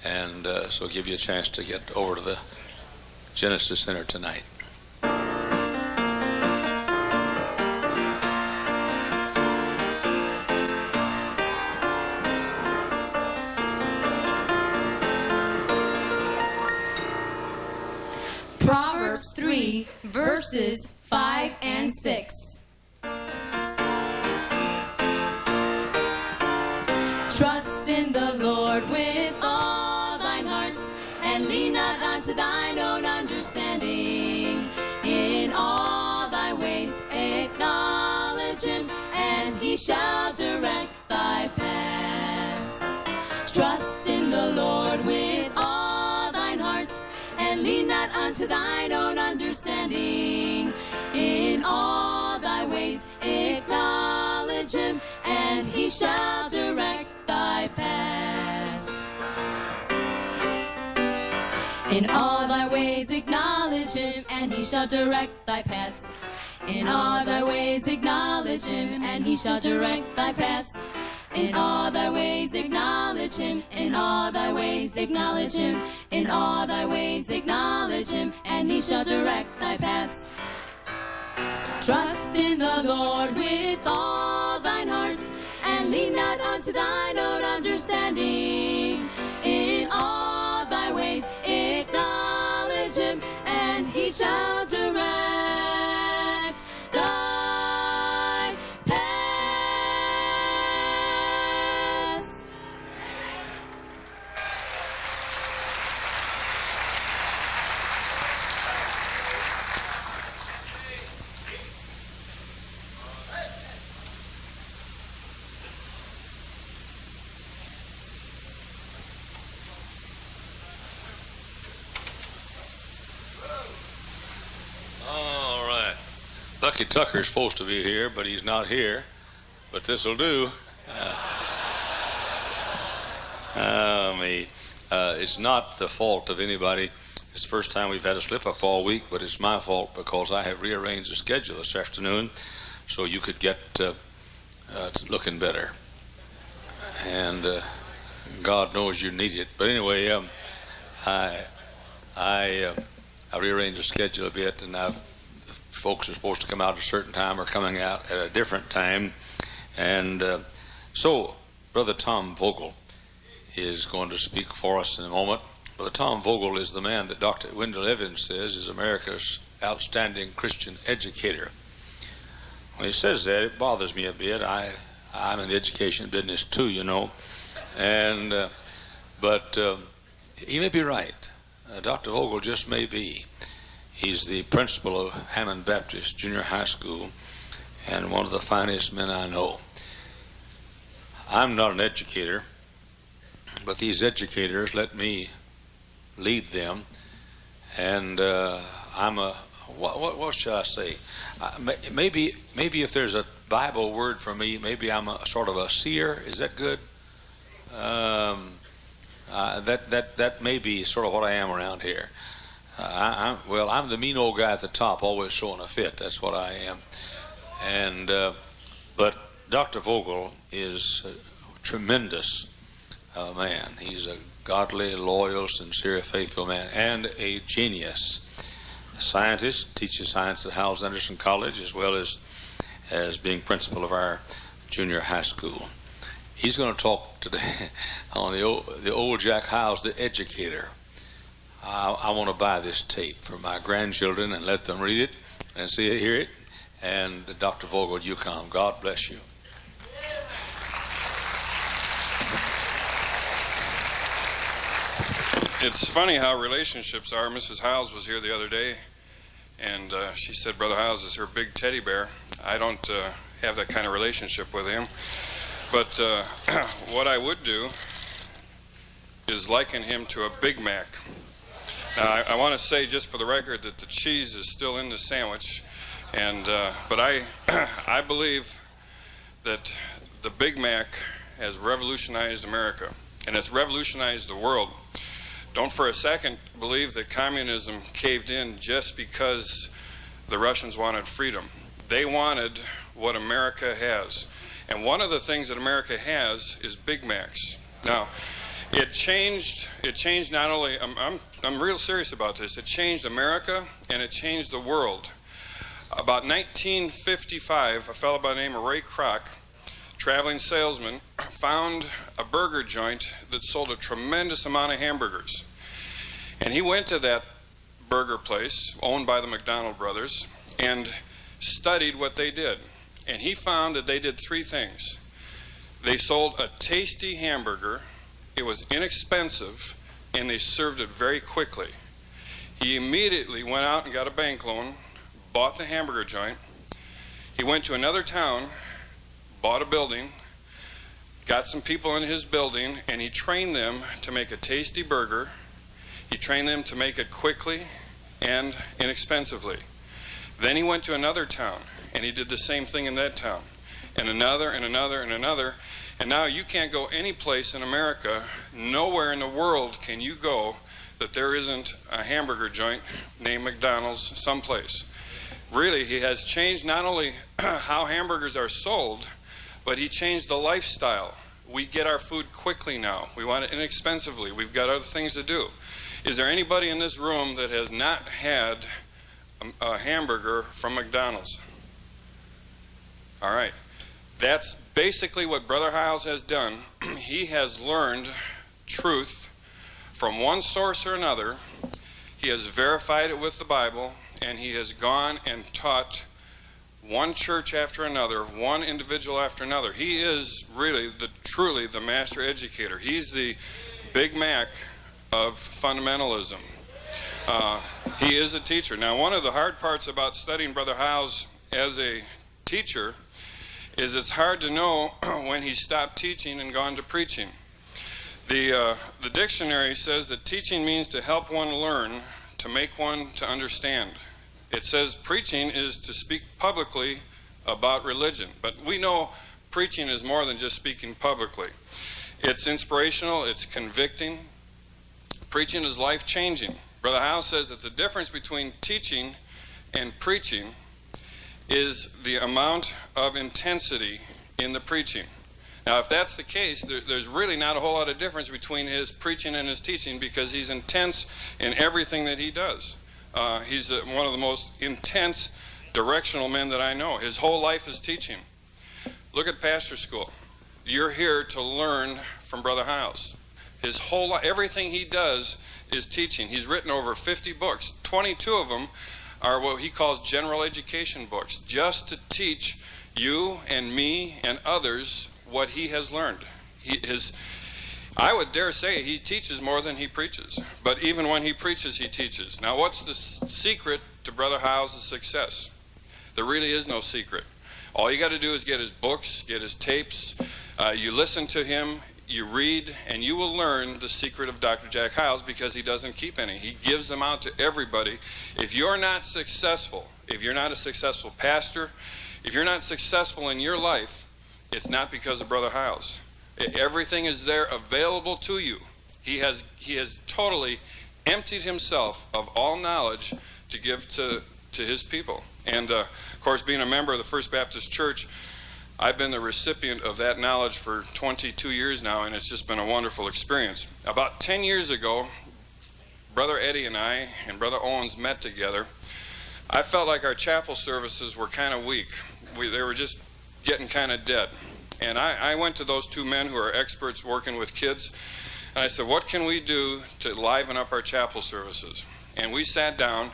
and so it'll give you a chance to get over to the Genesis Center tonight. Proverbs 3, verses 5 and 6. Trust in the Lord with all thine heart, and lean not unto thine own understanding. In all thy ways acknowledge him, and he shall direct thy paths. Trust in the Lord with all thine heart, and lean not unto thine own understanding. In all thy ways acknowledge him, and he shall direct thy paths. In all thy ways acknowledge him, and he shall direct thy paths. In all thy ways acknowledge him, and he shall direct thy paths. In all thy ways acknowledge him, in all thy ways acknowledge him, in all thy ways acknowledge him, and he shall direct thy paths. Trust in the Lord with all thine heart, and lean not unto thine own understanding. In all thy ways acknowledge him, and he shall direct thy paths. Rocky Tucker's supposed to be here, but he's not here. But this'll do. It's not the fault of anybody. It's the first time we've had a slip-up all week, but it's my fault because I have rearranged the schedule this afternoon so you could get looking better. And God knows you need it. But anyway, I rearranged the schedule a bit, and folks are supposed to come out at a certain time are coming out at a different time. And so Brother Tom Vogel is going to speak for us in a moment. Brother Tom Vogel is the man that Dr. Wendell Evans says is America's outstanding Christian educator. When he says that, it bothers me a bit. I'm in the education business too, you know. And but he may be right. Dr. Vogel just may be. He's the principal of Hammond Baptist Junior High School and one of the finest men I know. I'm not an educator, but these educators let me lead them, and I'm a what should I say? Maybe if there's a Bible word for me, maybe I'm a sort of a seer. Is that good? That may be sort of what I am around here. I'm the mean old guy at the top, always showing a fit. That's what I am. And but Dr. Vogel is a tremendous man. He's a godly, loyal, sincere, faithful man, and a genius. A scientist, teaches science at Hyles Anderson College, as well as being principal of our junior high school. He's going to talk today on the old Jack Hyles, the educator. I want to buy this tape for my grandchildren and let them read it and see it, hear it. And Dr. Vogel, you come. God bless you. It's funny how relationships are. Mrs. Hyles was here the other day, and she said Brother Hyles is her big teddy bear. I don't have that kind of relationship with him. But what I would do is liken him to a Big Mac. Now, I want to say just for the record that the cheese is still in the sandwich, and but I believe that the Big Mac has revolutionized America, and it's revolutionized the world. Don't for a second believe that communism caved in just because the Russians wanted freedom. They wanted what America has. And one of the things that America has is Big Macs. Now, it changed not only, I'm real serious about this, it changed America and it changed the world. About 1955, a fellow by the name of Ray Kroc, traveling salesman, found a burger joint that sold a tremendous amount of hamburgers. And he went to that burger place, owned by the McDonald brothers, and studied what they did. And he found that they did three things. They sold a tasty hamburger, it was inexpensive, and they served it very quickly. He immediately went out and got a bank loan, bought the hamburger joint. He went to another town, bought a building, got some people in his building, and he trained them to make a tasty burger. He trained them to make it quickly and inexpensively. Then he went to another town, and he did the same thing in that town, and another, and another, and another. And now you can't go any place in America, nowhere in the world can you go that there isn't a hamburger joint named McDonald's someplace. Really, he has changed not only how hamburgers are sold, but he changed the lifestyle. We get our food quickly now. We want it inexpensively. We've got other things to do. Is there anybody in this room that has not had a hamburger from McDonald's? All right. That's basically what Brother Hyles has done. He has learned truth from one source or another. He has verified it with the Bible, and he has gone and taught one church after another, one individual after another. He is really truly the master educator. He's the Big Mac of fundamentalism. He is a teacher. Now, one of the hard parts about studying Brother Hyles as a teacher is it's hard to know when he stopped teaching and gone to preaching. The dictionary says that teaching means to help one learn, to make one to understand. It says preaching is to speak publicly about religion. But we know preaching is more than just speaking publicly. It's inspirational, it's convicting. Preaching is life-changing. Brother Hyles says that the difference between teaching and preaching is the amount of intensity in the preaching. Now, if that's the case, there's really not a whole lot of difference between his preaching and his teaching, because he's intense in everything that he does. He's one of the most intense directional men that I know. His whole life is teaching. Look at pastor school. You're here to learn from Brother Hyles. His whole life, everything he does is teaching. He's written over 50 books. 22 of them are what he calls general education books, just to teach you and me and others what he has learned. I would dare say he teaches more than he preaches. But even when he preaches, he teaches. Now, what's the secret to Brother Hyles' success? There really is no secret. All you got to do is get his books, get his tapes. You listen to him, you read, and you will learn the secret of Dr. Jack Hyles, because he doesn't keep any. He gives them out to everybody. If you're not successful, if you're not a successful pastor, if you're not successful in your life, it's not because of Brother Hyles. Everything is there available to you. He has totally emptied himself of all knowledge to give to his people. And of course, being a member of the First Baptist Church, I've been the recipient of that knowledge for 22 years now, and it's just been a wonderful experience. About 10 years ago, Brother Eddie and I and Brother Owens met together. I felt like our chapel services were kind of weak. They were just getting kind of dead. And I went to those two men who are experts working with kids, and I said, what can we do to liven up our chapel services? And we sat down,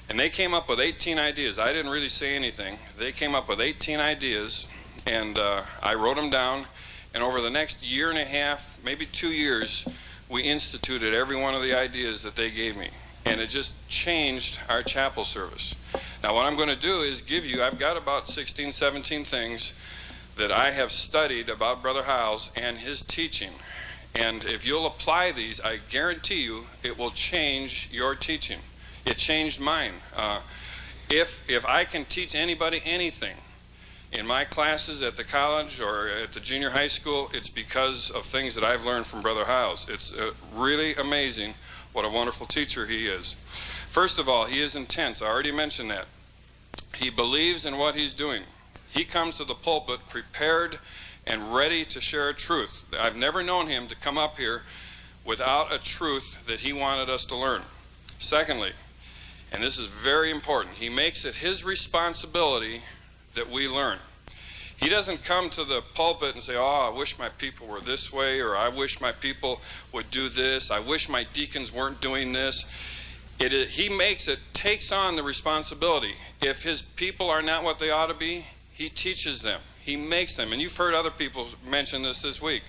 and they came up with 18 ideas. I didn't really say anything. They came up with 18 ideas, and I wrote them down, and over the next year and a half, maybe 2 years, we instituted every one of the ideas that they gave me. And it just changed our chapel service. Now, what I'm going to do is give you, I've got about 16, 17 things that I have studied about Brother Hyles and his teaching. And if you'll apply these, I guarantee you it will change your teaching. It changed mine. If I can teach anybody anything in my classes at the college or at the junior high school, it's because of things that I've learned from Brother Hyles. It's really amazing what a wonderful teacher he is. First of all, he is intense. I already mentioned that. He believes in what he's doing. He comes to the pulpit prepared and ready to share a truth. I've never known him to come up here without a truth that he wanted us to learn. Secondly, and this is very important, he makes it his responsibility that we learn. He doesn't come to the pulpit and say, oh, I wish my people were this way, or I wish my people would do this, I wish my deacons weren't doing this. He takes on the responsibility. If his people are not what they ought to be, he teaches them. He makes them. And you've heard other people mention this week.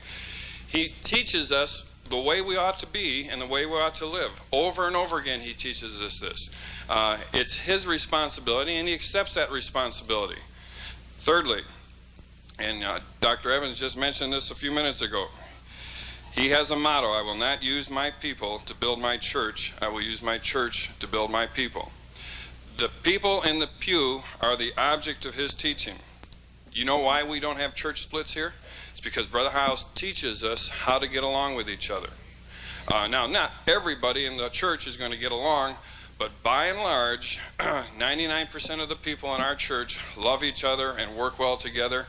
He teaches us the way we ought to be and the way we ought to live. Over and over again, he teaches us this. It's his responsibility, and he accepts that responsibility. Thirdly, and Dr. Evans just mentioned this a few minutes ago, he has a motto: I will not use my people to build my church. I will use my church to build my people. The people in the pew are the object of his teaching. You know why we don't have church splits here? It's because Brother Hyles teaches us how to get along with each other. Now, not everybody in the church is going to get along, but by and large, 99% of the people in our church love each other and work well together,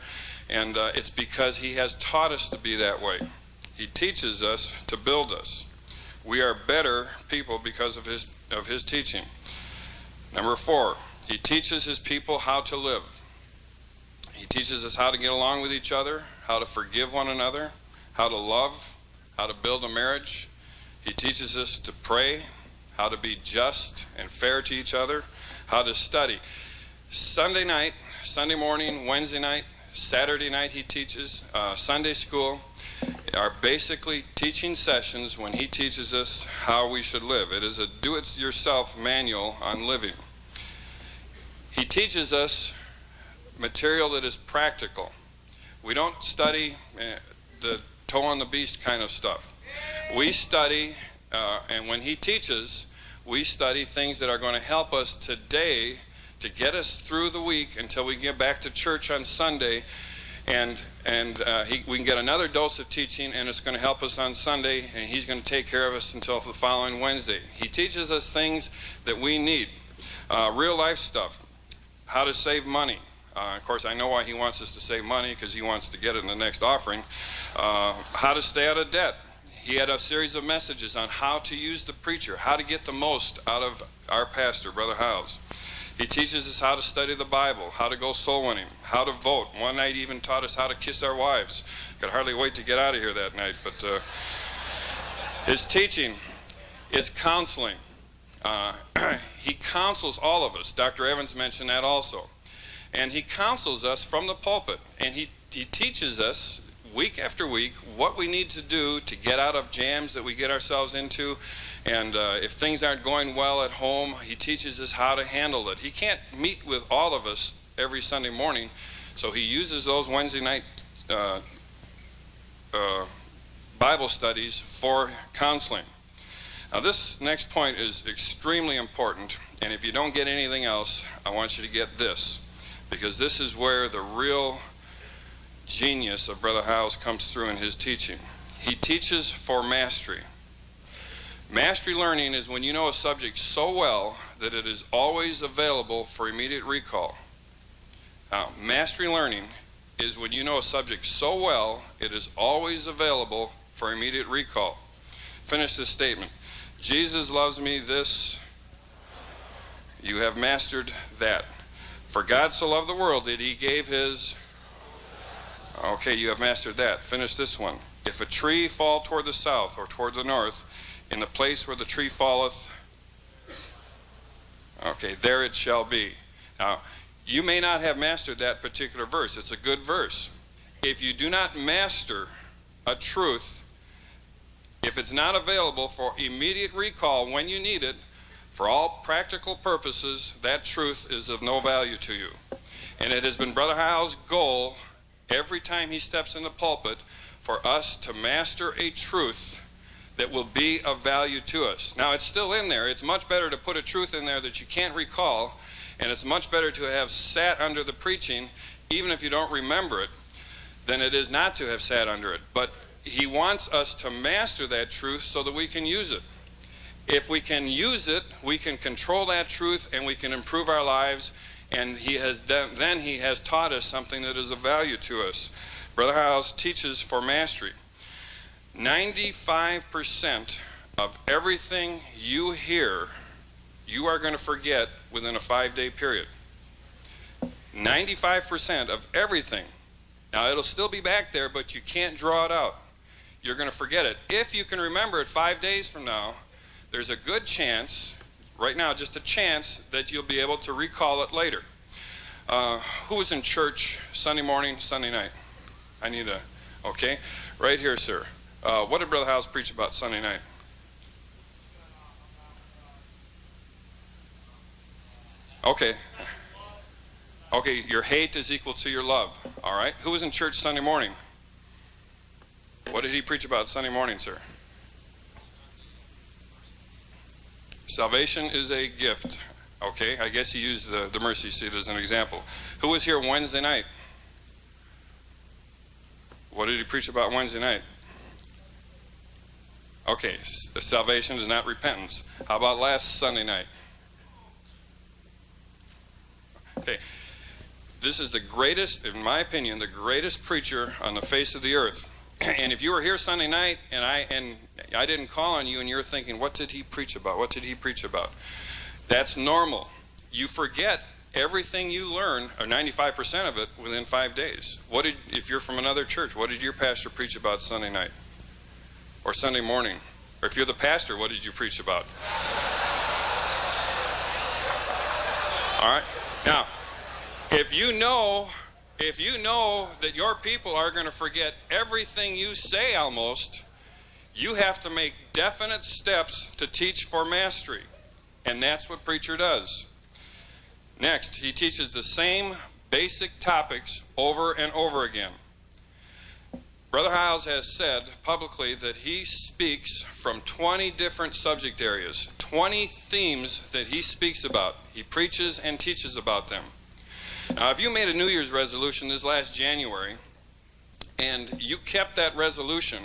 and it's because he has taught us to be that way. He teaches us to build us. We are better people because of his teaching. Number 4, he teaches his people how to live. He teaches us how to get along with each other, how to forgive one another, how to love, how to build a marriage. He teaches us to pray, how to be just and fair to each other, how to study. Sunday night, Sunday morning, Wednesday night, Saturday night he teaches. Sunday school are basically teaching sessions when he teaches us how we should live. It is a do-it-yourself manual on living. He teaches us material that is practical. We don't study the toe on the beast kind of stuff. We study, and when he teaches, we study things that are going to help us today to get us through the week until we get back to church on Sunday. And we can get another dose of teaching, and it's going to help us on Sunday, and he's going to take care of us until the following Wednesday. He teaches us things that we need, real life stuff, how to save money. Of course, I know why he wants us to save money, because he wants to get it in the next offering. How to stay out of debt. He had a series of messages on how to use the preacher, how to get the most out of our pastor, Brother Hyles. He teaches us how to study the Bible, how to go soul winning, how to vote. One night he even taught us how to kiss our wives. Could hardly wait to get out of here that night. But his teaching is counseling. He counsels all of us. Dr. Evans mentioned that also. And he counsels us from the pulpit. And he teaches us week after week what we need to do to get out of jams that we get ourselves into. And if things aren't going well at home, he teaches us how to handle it. He can't meet with all of us every Sunday morning, so he uses those Wednesday night Bible studies for counseling. Now this next point is extremely important, and if you don't get anything else, I want you to get this, because this is where the real genius of Brother Hyles comes through in his teaching. He teaches for mastery. Mastery learning is when you know a subject so well that it is always available for immediate recall. Now, mastery learning is when you know a subject so well it is always available for immediate recall. Finish this statement. Jesus loves me, this, you have mastered that. For God so loved the world that he gave his, okay, you have mastered that. Finish this one. If a tree fall toward the south or toward the north, in the place where the tree falleth, okay, there it shall be. Now, you may not have mastered that particular verse. It's a good verse. If you do not master a truth, if it's not available for immediate recall when you need it, for all practical purposes, that truth is of no value to you. And it has been Brother Hyles' goal every time he steps in the pulpit for us to master a truth that will be of value to us. Now, it's still in there. It's much better to put a truth in there that you can't recall, and it's much better to have sat under the preaching, even if you don't remember it, than it is not to have sat under it. But he wants us to master that truth so that we can use it. If we can use it, we can control that truth, and we can improve our lives, and then he has taught us something that is of value to us. Brother Hyles teaches for mastery. 95% of everything you hear, you are going to forget within a 5-day period. 95% of everything. Now, it'll still be back there, but you can't draw it out. You're going to forget it. If you can remember it 5 days from now, there's a good chance, right now just a chance, that you'll be able to recall it later. Who was in church Sunday morning, Sunday night? I need a, okay, right here, sir. What did Brother Hyles preach about Sunday night? Okay. Okay, your hate is equal to your love. All right. Who was in church Sunday morning? What did he preach about Sunday morning, sir? Salvation is a gift. Okay, I guess he used the mercy seat as an example. Who was here Wednesday night? What did he preach about Wednesday night? Okay, salvation is not repentance. How about last Sunday night? Okay, this is the greatest, in my opinion, the greatest preacher on the face of the earth. And if you were here Sunday night and I didn't call on you and you're thinking, what did he preach about? What did he preach about? That's normal. You forget everything you learn, or 95% of it, within 5 days. If you're from another church, what did your pastor preach about Sunday night? Or Sunday morning? Or if you're the pastor, what did you preach about? All right. Now, if you know that your people are going to forget everything you say almost, you have to make definite steps to teach for mastery. And that's what preacher does. Next, he teaches the same basic topics over and over again. Brother Hyles has said publicly that he speaks from 20 different subject areas, 20 themes that he speaks about. He preaches and teaches about them. Now, if you made a New Year's resolution this last January, and you kept that resolution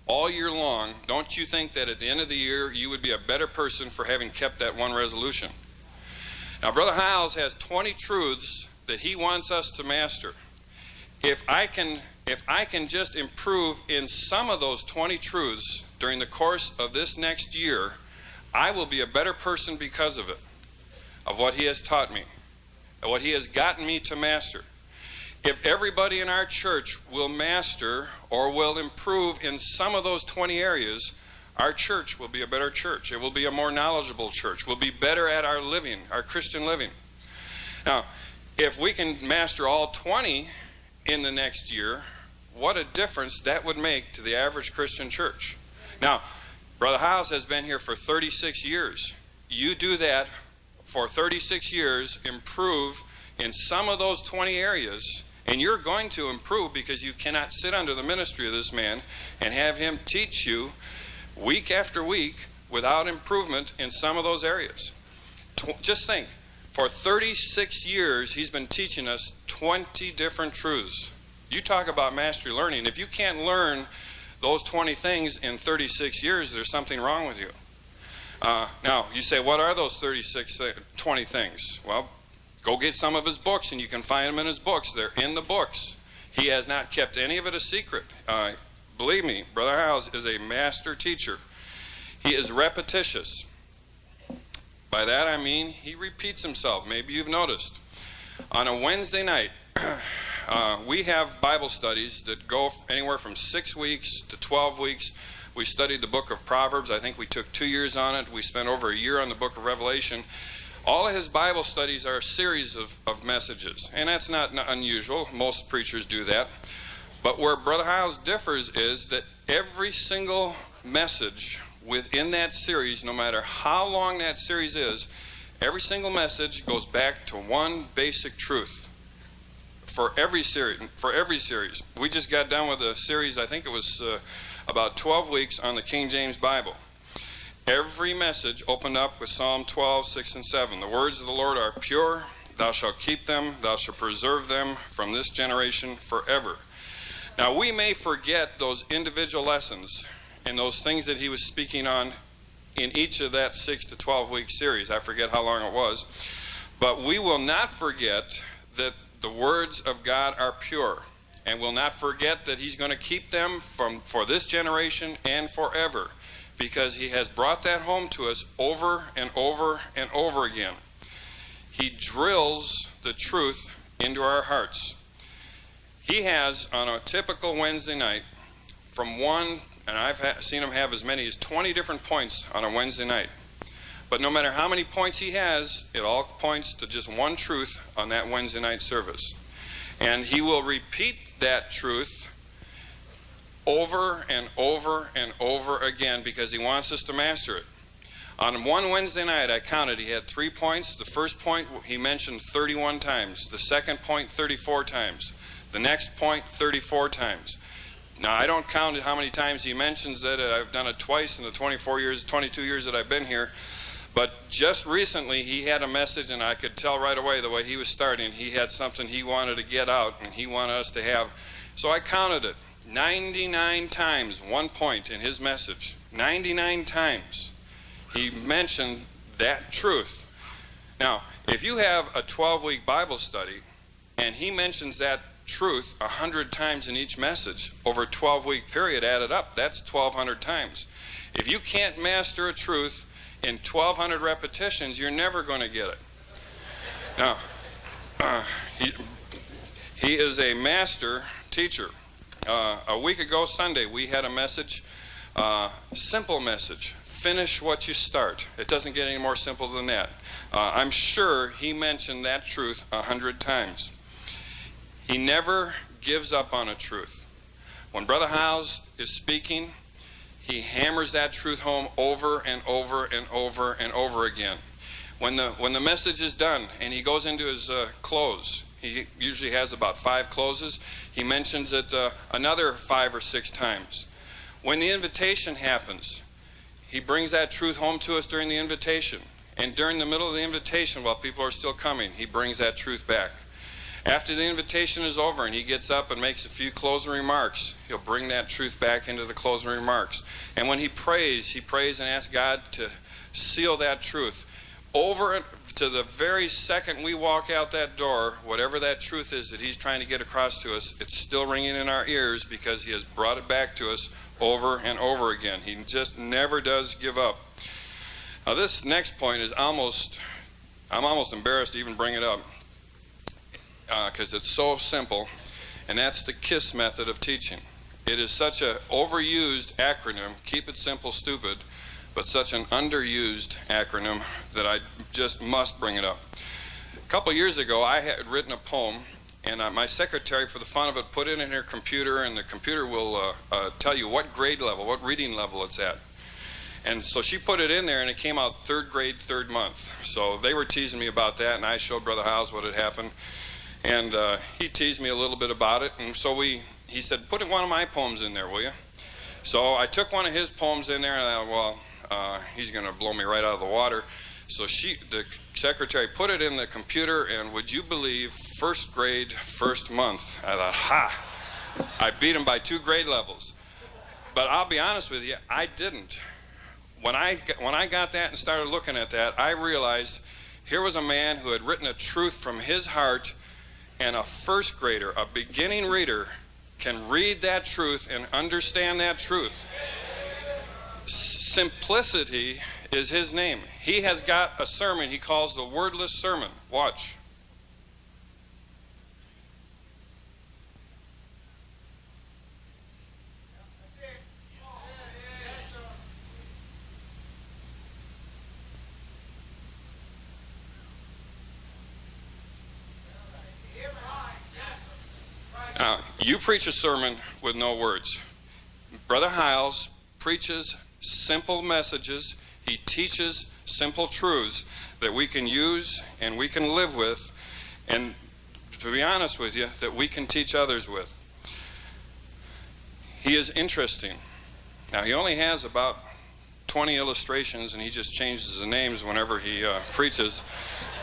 all year long, don't you think that at the end of the year you would be a better person for having kept that one resolution? Now, Brother Hyles has 20 truths that he wants us to master. If I can just improve in some of those 20 truths during the course of this next year, I will be a better person because of it, of what he has taught me, of what he has gotten me to master. If everybody in our church will master or will improve in some of those 20 areas, our church will be a better church. It will be a more knowledgeable church. We'll be better at our living, our Christian living. Now, if we can master all 20 in the next year, what a difference that would make to the average Christian church. Now, Brother Hyles has been here for 36 years. You do that for 36 years, improve in some of those 20 areas, and you're going to improve, because you cannot sit under the ministry of this man and have him teach you week after week without improvement in some of those areas. Just think, for 36 years he's been teaching us 20 different truths. You talk about mastery learning. If you can't learn those 20 things in 36 years, there's something wrong with you. Now, you say, what are those 20 things? Well, go get some of his books, and you can find them in his books. They're in the books. He has not kept any of it a secret. Believe me, Brother Hyles is a master teacher. He is repetitious. By that I mean he repeats himself. Maybe you've noticed. On a Wednesday night, we have Bible studies that go anywhere from 6 weeks to 12 weeks. We studied the book of Proverbs. I think we took 2 years on it. We spent over a year on the book of Revelation. All of his Bible studies are a series of messages, and that's not unusual. Most preachers do that. But where Brother Hyles differs is that every single message within that series, no matter how long that series is, every single message goes back to one basic truth. For every series. We just got done with a series, I think it was about 12 weeks on the King James Bible. Every message opened up with Psalm 12, 6 and 7. The words of the Lord are pure. Thou shalt keep them. Thou shalt preserve them from this generation forever. Now, we may forget those individual lessons and those things that he was speaking on in each of that 6 to 12 week series. I forget how long it was. But we will not forget that the words of God are pure. And will not forget that he's going to keep them for this generation and forever. Because he has brought that home to us over and over and over again. He drills the truth into our hearts. He has, on a typical Wednesday night, from one, and I've seen him have as many as 20 different points on a Wednesday night. But no matter how many points he has, it all points to just one truth on that Wednesday night service. And he will repeat that truth over and over and over again, because he wants us to master it. On one Wednesday night, I counted, he had 3 points. The first point he mentioned 31 times. The second point 34 times. The next point 34 times. Now, I don't count how many times he mentions that. I've done it twice in the 22 years that I've been here. But just recently, he had a message, and I could tell right away the way he was starting. He had something he wanted to get out, and he wanted us to have. So I counted it. 99 times, 1 point in his message. 99 times he mentioned that truth. Now, if you have a 12-week Bible study and he mentions that truth 100 times in each message over a 12-week period added up, that's 1,200 times. If you can't master a truth in 1,200 repetitions, you're never going to get it. Now, he is a master teacher. A week ago Sunday, we had a message, simple message. Finish what you start. It doesn't get any more simple than that. I'm sure he mentioned that truth 100 times. He never gives up on a truth. When Brother Hyles is speaking, he hammers that truth home over and over and over and over again. When the message is done and he goes into his close, He usually has about 5 closes. He mentions it another 5 or 6 times. When the invitation happens, he brings that truth home to us during the invitation. And during the middle of the invitation, while people are still coming, he brings that truth back. After the invitation is over and he gets up and makes a few closing remarks, he'll bring that truth back into the closing remarks. And when he prays and asks God to seal that truth. Over to the very second we walk out that door, whatever that truth is that he's trying to get across to us, it's still ringing in our ears because he has brought it back to us over and over again. He just never does give up. Now this next point is I'm almost embarrassed to even bring it up because it's so simple, and that's the KISS method of teaching. It is such an overused acronym, keep it simple, stupid, but such an underused acronym that I just must bring it up. A couple years ago, I had written a poem, and my secretary, for the fun of it, put it in her computer, and the computer will tell you what grade level, what reading level it's at. And so she put it in there, and it came out 3rd grade, 3rd month. So they were teasing me about that, and I showed Brother Hyles what had happened. And he teased me a little bit about it, and so he said, put one of my poems in there, will you? So I took one of his poems in there, and I thought, well, he's going to blow me right out of the water. So the secretary put it in the computer, and would you believe, 1st grade, 1st month. I thought, ha! I beat him by 2 grade levels. But I'll be honest with you, I didn't. When I got that and started looking at that, I realized here was a man who had written a truth from his heart, and a 1st grader, a beginning reader, can read that truth and understand that truth. Simplicity is his name. He has got a sermon he calls the wordless sermon. Watch. Now, you preach a sermon with no words. Brother Hyles preaches simple messages. He teaches simple truths that we can use and we can live with, and to be honest with you, that we can teach others with. He is interesting. Now, he only has about 20 illustrations, and he just changes the names whenever he preaches.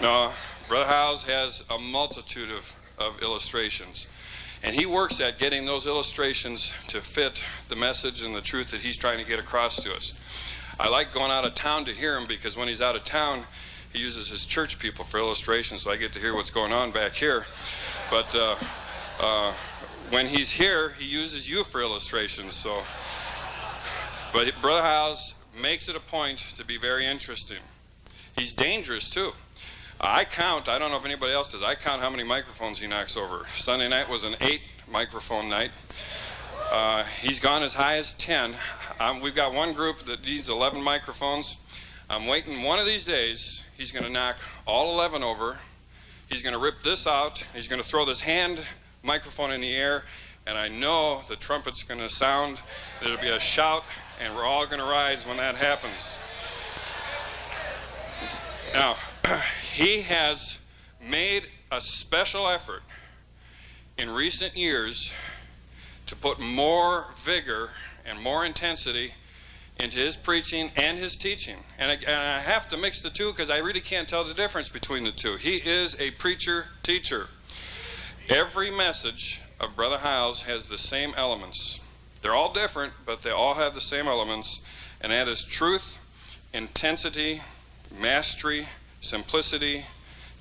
No, Brother Hyles has a multitude of illustrations. And he works at getting those illustrations to fit the message and the truth that he's trying to get across to us. I like going out of town to hear him because when he's out of town, he uses his church people for illustrations, so I get to hear what's going on back here. But when he's here, he uses you for illustrations. So, but Brother Hyles makes it a point to be very interesting. He's dangerous too. I don't know if anybody else does, I count how many microphones he knocks over. Sunday night was an 8 microphone night. He's gone as high as 10. We've got one group that needs 11 microphones. I'm waiting one of these days, he's going to knock all 11 over. He's going to rip this out. He's going to throw this hand microphone in the air, and I know the trumpet's going to sound. There'll be a shout, and we're all going to rise when that happens. Now, he has made a special effort in recent years to put more vigor and more intensity into his preaching and his teaching. And I have to mix the two because I really can't tell the difference between the two. He is a preacher-teacher. Every message of Brother Hyles has the same elements. They're all different, but they all have the same elements, and that is truth, intensity, mastery, simplicity,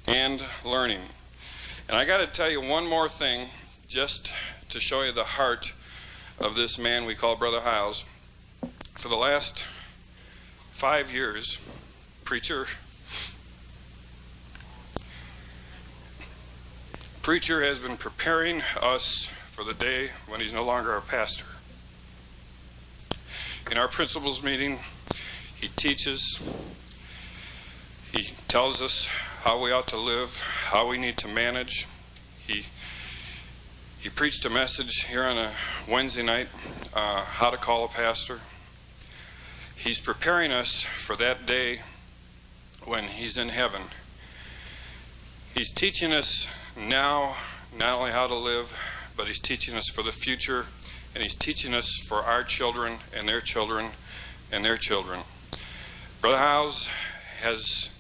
and learning. And I got to tell you one more thing just to show you the heart of this man we call Brother Hyles. For the last 5 years, preacher has been preparing us for the day when he's no longer our pastor. In our principals meeting, he teaches, he tells us how we ought to live, how we need to manage. He preached a message here on a Wednesday night, how to call a pastor. He's preparing us for that day when he's in heaven. He's teaching us now not only how to live, but he's teaching us for the future, and he's teaching us for our children and their children and their children. Brother Hyles has,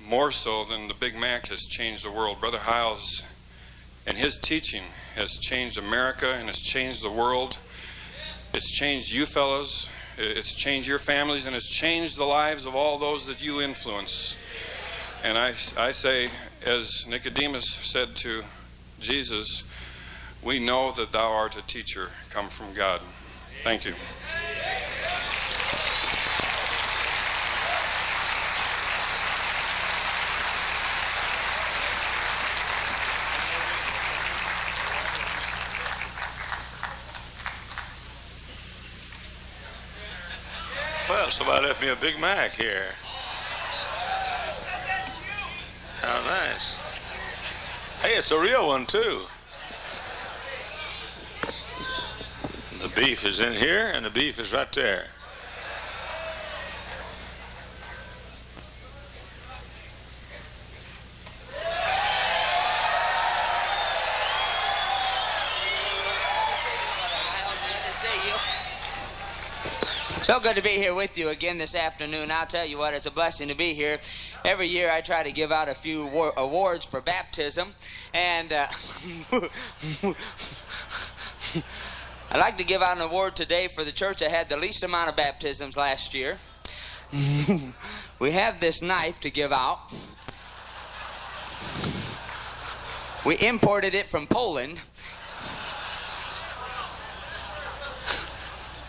more so than the Big Mac, has changed the world. Brother Hyles and his teaching has changed America and has changed the world. It's changed you fellas, it's changed your families, and it's changed the lives of all those that you influence. And I say, as Nicodemus said to Jesus, we know that thou art a teacher come from God. Thank you. Well, somebody left me a Big Mac here. How nice. Hey, it's a real one, too. The beef is in here, and the beef is right there. So good to be here with you again this afternoon. I'll tell you what, it's a blessing to be here. Every year I try to give out a few awards for baptism, and I'd like to give out an award today for the church that had the least amount of baptisms last year. We have this knife to give out. We imported it from Poland.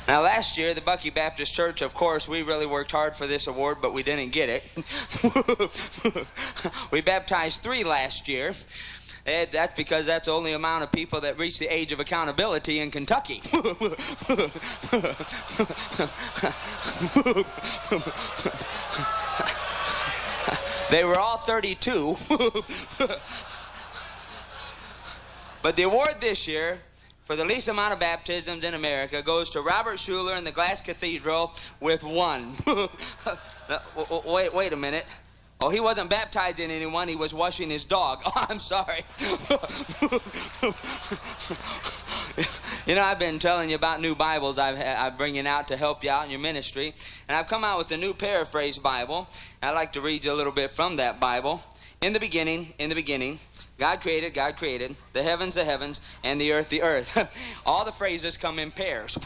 Now, last year, the Bucky Baptist Church, of course, we really worked hard for this award, but we didn't get it. We baptized 3 last year. And that's because that's the only amount of people that reach the age of accountability in Kentucky. They were all 32. But the award this year for the least amount of baptisms in America goes to Robert Schuler in the Glass Cathedral with 1. Wait a minute. Oh, he wasn't baptizing anyone, he was washing his dog. Oh, I'm sorry. You know, I've been telling you about new Bibles I'm bringing out to help you out in your ministry. And I've come out with a new paraphrase Bible. I'd like to read you a little bit from that Bible. In the beginning, God created, the heavens, and the earth. All the phrases come in pairs.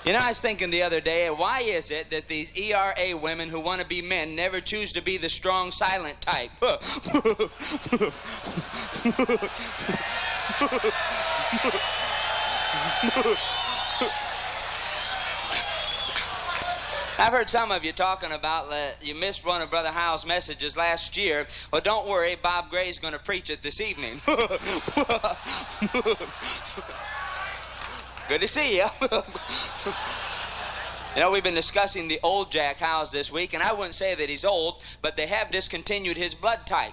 You know, I was thinking the other day, why is it that these ERA women who want to be men never choose to be the strong, silent type? I've heard some of you talking about you missed one of Brother Hyles' messages last year. Well, don't worry, Bob Gray's going to preach it this evening. Good to see you. You know, we've been discussing the old Jack Hyles this week, and I wouldn't say that he's old, but they have discontinued his blood type.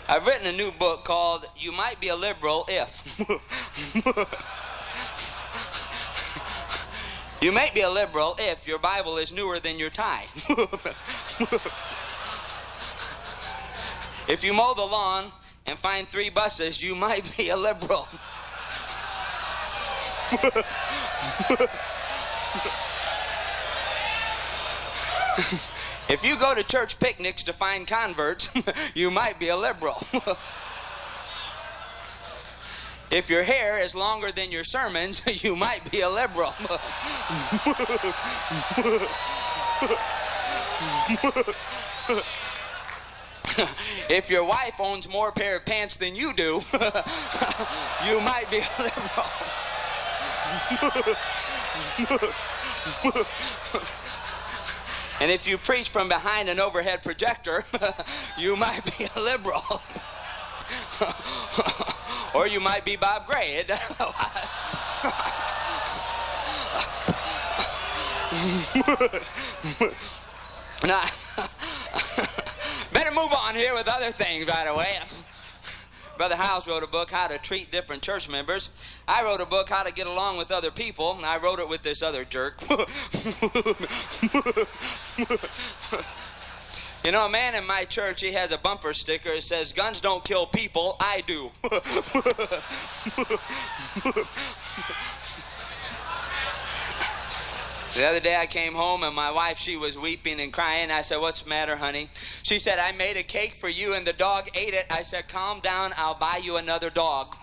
I've written a new book called You Might Be a Liberal If. You might be a liberal if your Bible is newer than your tie. If you mow the lawn and find 3 buses, you might be a liberal. If you go to church picnics to find converts, you might be a liberal. If your hair is longer than your sermons, you might be a liberal. If your wife owns more pair of pants than you do, you might be a liberal. And if you preach from behind an overhead projector, you might be a liberal. Or you might be Bob Gray. Now, better move on here with other things right away. Brother Hyles wrote a book, How to Treat Different Church Members. I wrote a book, How to Get Along with Other People, and I wrote it with this other jerk. You know, a man in my church, he has a bumper sticker. It says, "Guns don't kill people, I do." The other day I came home and my wife, she was weeping and crying. I said, "What's the matter, honey?" She said, "I made a cake for you and the dog ate it." I said, "Calm down, I'll buy you another dog."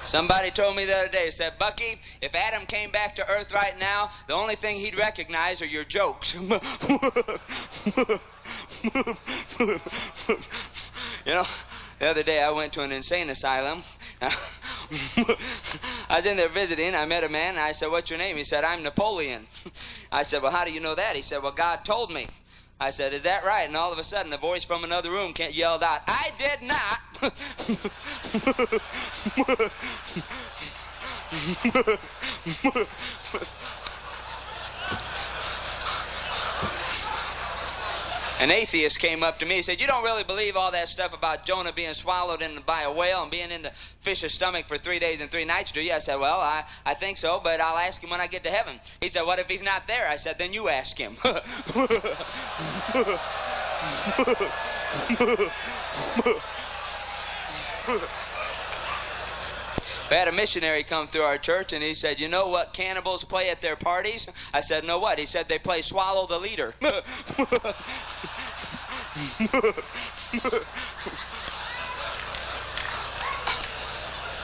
Somebody told me the other day, said, "Bucky, if Adam came back to earth right now, the only thing he'd recognize are your jokes." You know, the other day I went to an insane asylum. I was in there visiting. I met a man, and I said, "What's your name?" He said, "I'm Napoleon." I said, "Well, how do you know that?" He said, "Well, God told me." I said, "Is that right?" And all of a sudden, a voice from another room yelled out, "I did not." An atheist came up to me and said, "You don't really believe all that stuff about Jonah being swallowed by a whale and being in the fish's stomach for 3 days and 3 nights, do you?" I said, "Well, I think so, but I'll ask him when I get to heaven." He said, "What if he's not there?" I said, "Then you ask him." We had a missionary come through our church, and he said, "You know what cannibals play at their parties?" I said, "No, what?" He said, "They play Swallow the Leader."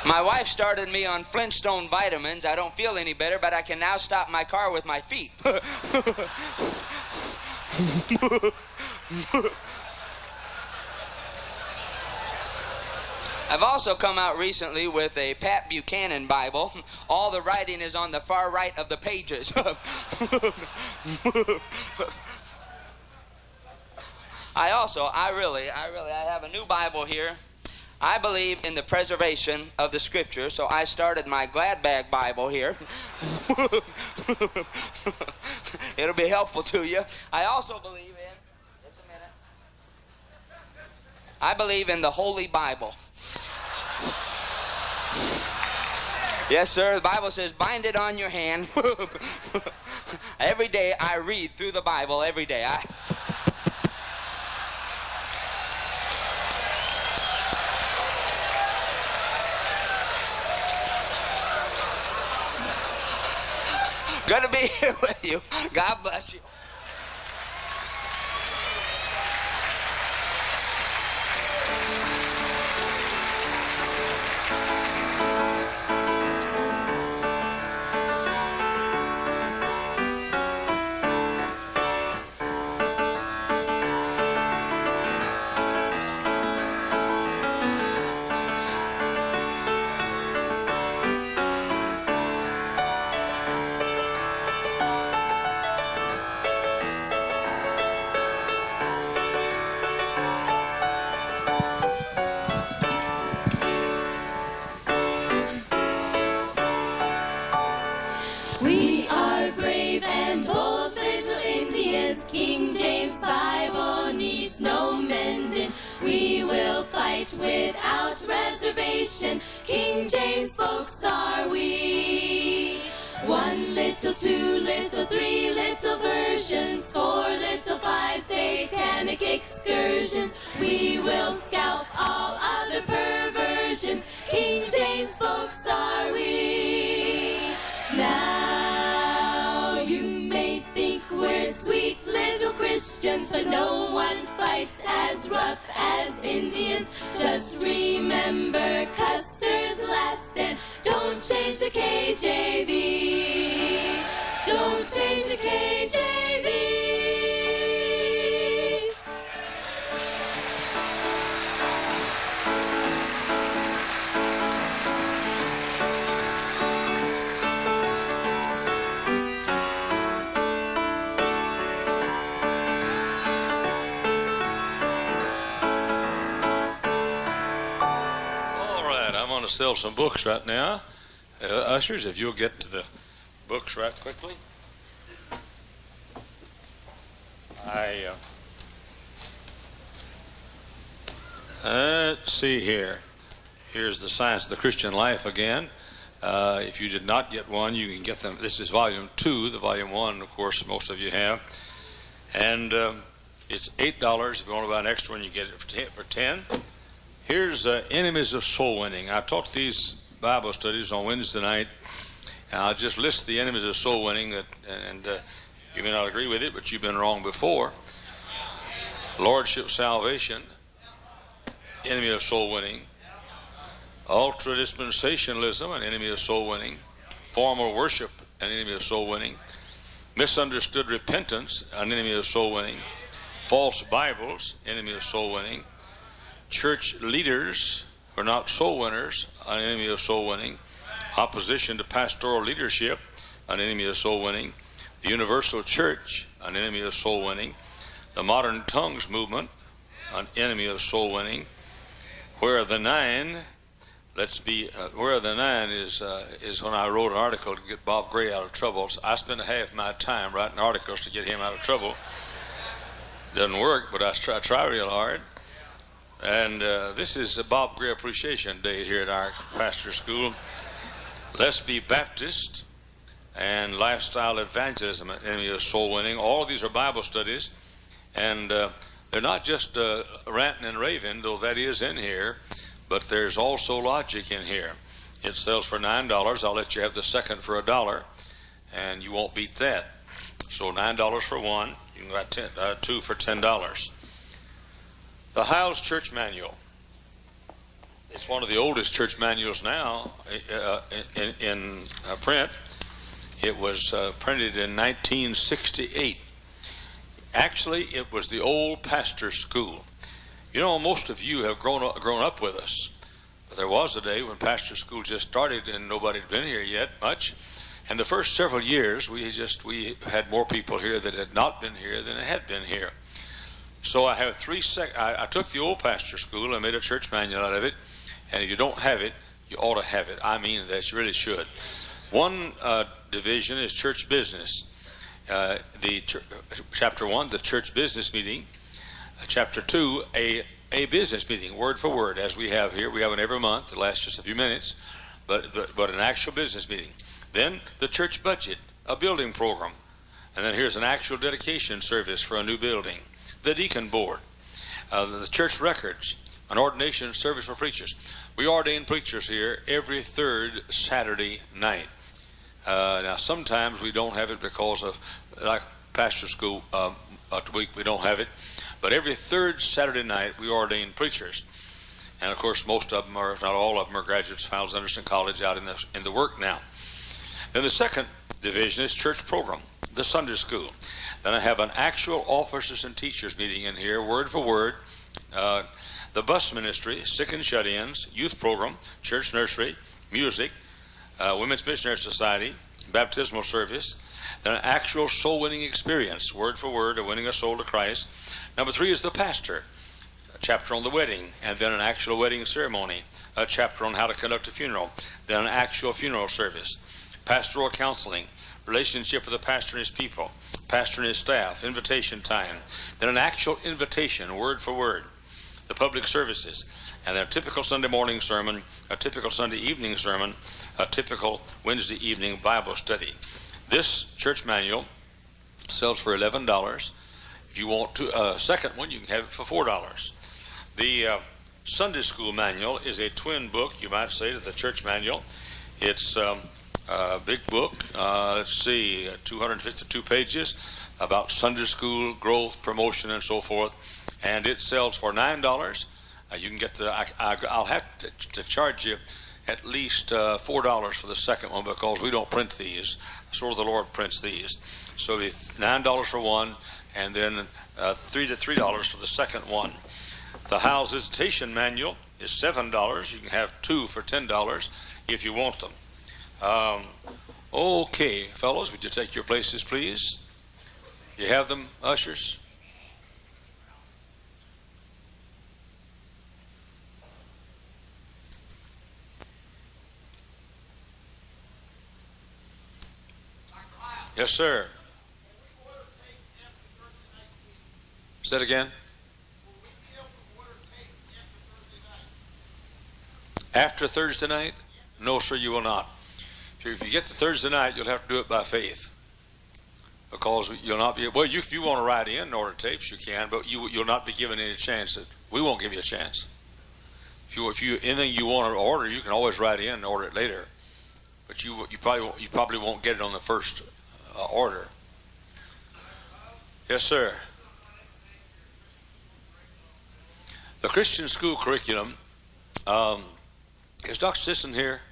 My wife started me on Flintstone vitamins. I don't feel any better, but I can now stop my car with my feet. I've also come out recently with a Pat Buchanan Bible. All the writing is on the far right of the pages. I have a new Bible here. I believe in the preservation of the Scripture, so I started my Glad Bag Bible here. It'll be helpful to you. I also believe in, just a minute, I believe in the Holy Bible. Yes, sir. The Bible says, bind it on your hand. Every day I read through the Bible, every day. Good to be here with you. God bless you. We are brave and bold little Indians. King James Bible needs no mending. We will fight without reservation. King James folks are we. 1 little, 2 little, 3 little versions, 4 little, 5 satanic excursions. We will scalp all other perversions. King James folks are we. Now you may think we're sweet little Christians, but no one fights as rough as Indians. Just remember Custer's last stand. Don't change the KJV. Don't change the KJV. sell some books right now. Ushers, if you'll get to the books right quickly. Let's see here. Here's the Science of the Christian Life again. If you did not get one, you can get them. This is volume 2. The volume 1, of course, most of you have. And it's $8. If you want to buy an extra one, you get it for 10. Here's Enemies of Soul Winning. I taught these Bible studies on Wednesday night, and I'll just list the enemies of soul winning, and you may not agree with it, but you've been wrong before. Lordship salvation, enemy of soul winning. Ultra-dispensationalism, an enemy of soul winning. Formal worship, an enemy of soul winning. Misunderstood repentance, an enemy of soul winning. False Bibles, enemy of soul winning. Church leaders who are not soul winners, an enemy of soul winning. Opposition to pastoral leadership, an enemy of soul winning. The Universal Church, an enemy of soul winning. The Modern Tongues Movement, an enemy of soul winning. Where are the nine? Where are the nine is when I wrote an article to get Bob Gray out of trouble. So I spent half my time writing articles to get him out of trouble. Doesn't work, but I try real hard. And this is a Bob Gray Appreciation Day here at our pastor school. Let's Be Baptist and Lifestyle Evangelism, an enemy of soul winning. All of these are Bible studies, and they're not just ranting and raving, though that is in here, but there's also logic in here. It sells for $9. I'll let you have the second for $1, and you won't beat that. So $9 for one, you can buy two for $10. The Hyles Church Manual. It's one of the oldest church manuals now in print. It was printed in 1968. Actually, it was the old pastor school. You know, most of you have grown up with us. But there was a day when pastor school just started and nobody had been here yet much. And the first several years, we had more people here that had not been here than had been here. So I have I took the old pastor school and made a church manual out of it. And if you don't have it, you ought to have it. I mean that, you really should. One division is church business. Chapter 1, the church business meeting. Chapter 2, a business meeting, word for word, as we have here. We have one every month. It lasts just a few minutes, but an actual business meeting. Then the church budget, a building program. And then here's an actual dedication service for a new building. The deacon board, the church records, an ordination service for preachers. We ordain preachers here every third Saturday night. Now, sometimes we don't have it because of, like pastor school, a week we don't have it. But every third Saturday night, we ordain preachers. And, of course, most of them, or if not all of them, are graduates of Hyles Anderson College out in the work now. Then the second division is church program, the Sunday school. Then I have an actual officers and teachers meeting in here, word for word. The bus ministry, sick and shut-ins, youth program, church nursery, music, Women's Missionary Society, baptismal service, then an actual soul-winning experience, word for word, of winning a soul to Christ. Number 3 is the pastor, a chapter on the wedding, and then an actual wedding ceremony, a chapter on how to conduct a funeral, then an actual funeral service, pastoral counseling, relationship with the pastor and his people, pastor and his staff, invitation time, then an actual invitation, word for word, the public services, and then a typical Sunday morning sermon, a typical Sunday evening sermon, a typical Wednesday evening Bible study. This church manual sells for $11. If you want a second one, you can have it for $4. The Sunday school manual is a twin book, you might say, to the church manual. It's a big book, 252 pages, about Sunday school growth, promotion, and so forth. And it sells for $9. You can get I'll have to charge you at least $4 for the second one, because we don't print these. Sort of the Lord prints these. So it's $9 for one, and then $3 for the second one. The Hyles Visitation Manual is $7. You can have 2 for $10 if you want them. Okay, fellows, would you take your places, please? You have them, ushers? Yes, sir. Say it again. After Thursday night? No, sir, you will not. If you get to Thursday night, you'll have to do it by faith. Because you'll not be, well, if you want to write in and order tapes, you can, but you'll not be given any chance. We won't give you a chance. If you anything you want to order, you can always write in and order it later. But you probably won't get it on the first order. Yes, sir. The Christian school curriculum, is Dr. Sisson here?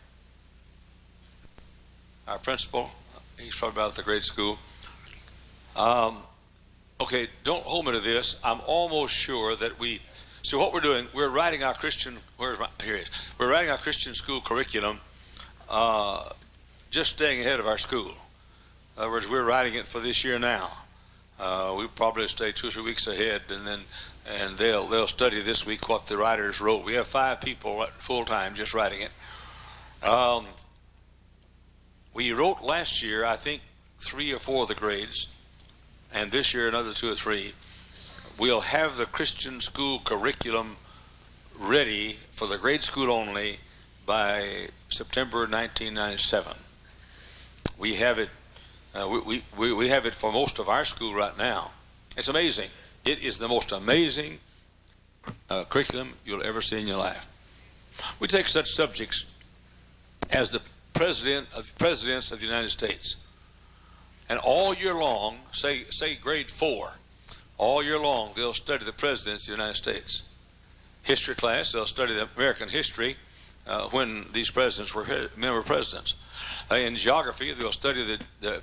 Our principal? He's probably about at the grade school. Okay, don't hold me to this. I'm almost sure that so what we're doing, we're writing our Christian, here it is. We're writing our Christian school curriculum, just staying ahead of our school. In other words, we're writing it for this year now. We probably stay 2 or 3 weeks ahead, and they'll study this week what the writers wrote. We have 5 people full time just writing it. We wrote last year, I think, 3 or 4 of the grades, and this year another 2 or 3. We'll have the Christian school curriculum ready for the grade school only by September 1997. We have it. We have it for most of our school right now. It's amazing. It is the most amazing curriculum you'll ever see in your life. We take such subjects as the presidents of the United States, and all year long, say grade 4, all year long they'll study the presidents of the United States. History class, they'll study the American history when these presidents were presidents. In geography, they'll study the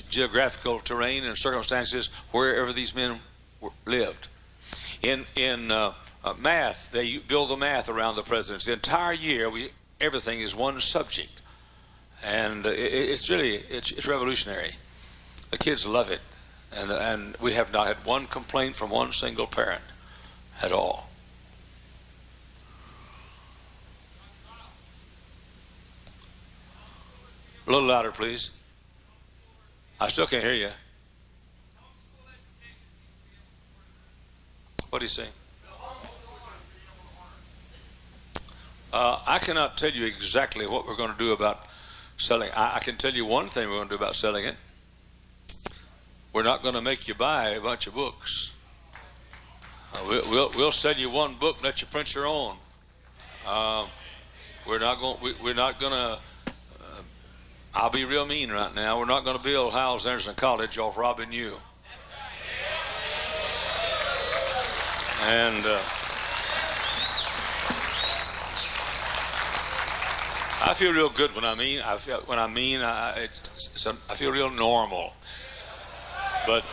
geographical terrain and circumstances wherever these men lived. In math, they build the math around the presidents. The entire year, everything is one subject, and it's revolutionary. The kids love it, and we have not had one complaint from one single parent at all. A little louder, please. I still can't hear you. What do you say? I cannot tell you exactly what we're going to do about selling. I can tell you one thing we're going to do about selling it. We're not going to make you buy a bunch of books. We'll sell you one book and let you print your own. We're not going to. I'll be real mean right now. We're not going to build Hyles Anderson College off robbing you. And I feel real good when I mean. I feel real normal. But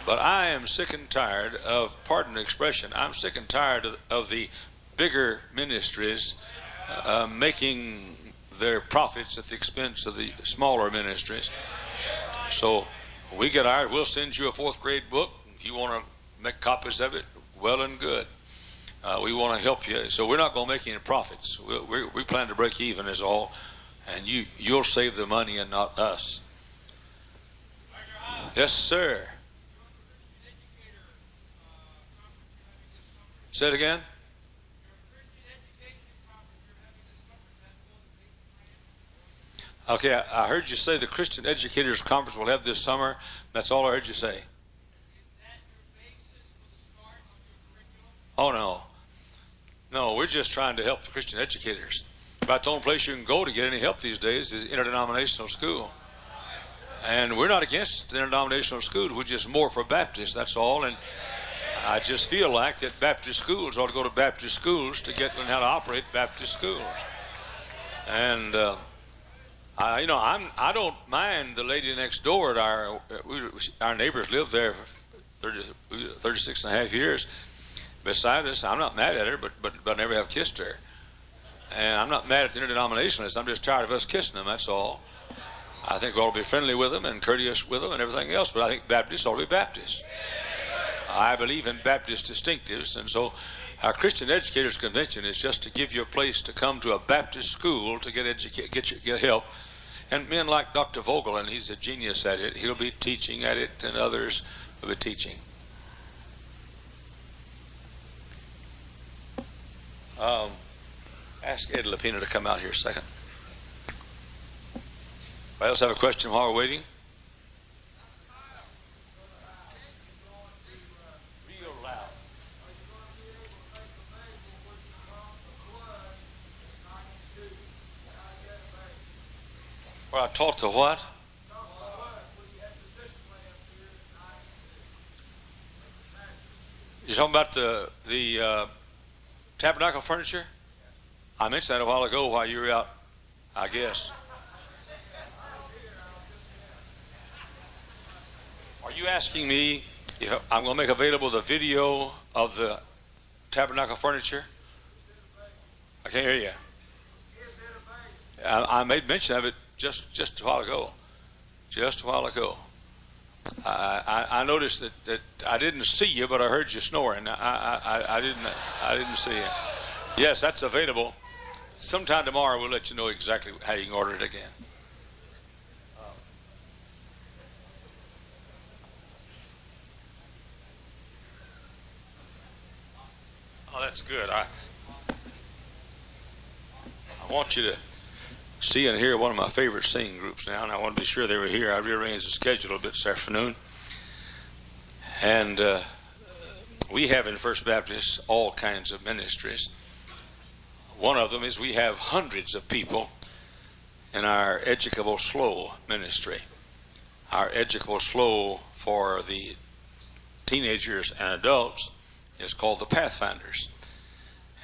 I am sick and tired of, pardon the expression, I'm sick and tired of the bigger ministries making their profits at the expense of the smaller ministries. So we get ours. We'll send you a 4th grade book. If you want to make copies of it, well and good. We want to help you. So we're not going to make any profits. We plan to break even is all. And you'll save the money and not us. Yes, sir. Say it again. Okay, I heard you say the Christian Educators Conference will have this summer. That's all I heard you say. Oh, no. No, we're just trying to help the Christian educators. About the only place you can go to get any help these days is interdenominational school. And we're not against the interdenominational schools. We're just more for Baptists, that's all. And I just feel like that Baptist schools ought to go to Baptist schools to learn how to operate Baptist schools. And I don't mind the lady next door at our neighbors lived there for 36 and a half years beside us. I'm not mad at her, but I never have kissed her. And I'm not mad at the interdenominationalists. I'm just tired of us kissing them, that's all. I think we ought to be friendly with them and courteous with them and everything else, but I think Baptists ought to be Baptists. I believe in Baptist distinctives, and so our Christian Educators Convention is just to give you a place to come to a Baptist school to get help. And men like Dr. Vogel, and he's a genius at it, he'll be teaching at it, and others will be teaching. Ask Ed Lapina to come out here a second. Anybody else have a question while we're waiting? Real loud. Well, I taught to what? You're talking about the tabernacle furniture? I mentioned that a while ago while you were out, I guess. Are you asking me if I'm going to make available the video of the tabernacle furniture? I can't hear you. I made mention of it just a while ago. Just a while ago. I noticed that I didn't see you, but I heard you snoring. I didn't see you. Yes, that's available. Sometime tomorrow we'll let you know exactly how you can order it again. Oh, that's good. I want you to see and hear one of my favorite singing groups now, and I want to be sure they were here. I rearranged the schedule a bit this afternoon. And we have in First Baptist all kinds of ministries. One of them is we have hundreds of people in our Educable Slow ministry. Our Educable Slow for the teenagers and adults is called the Pathfinders.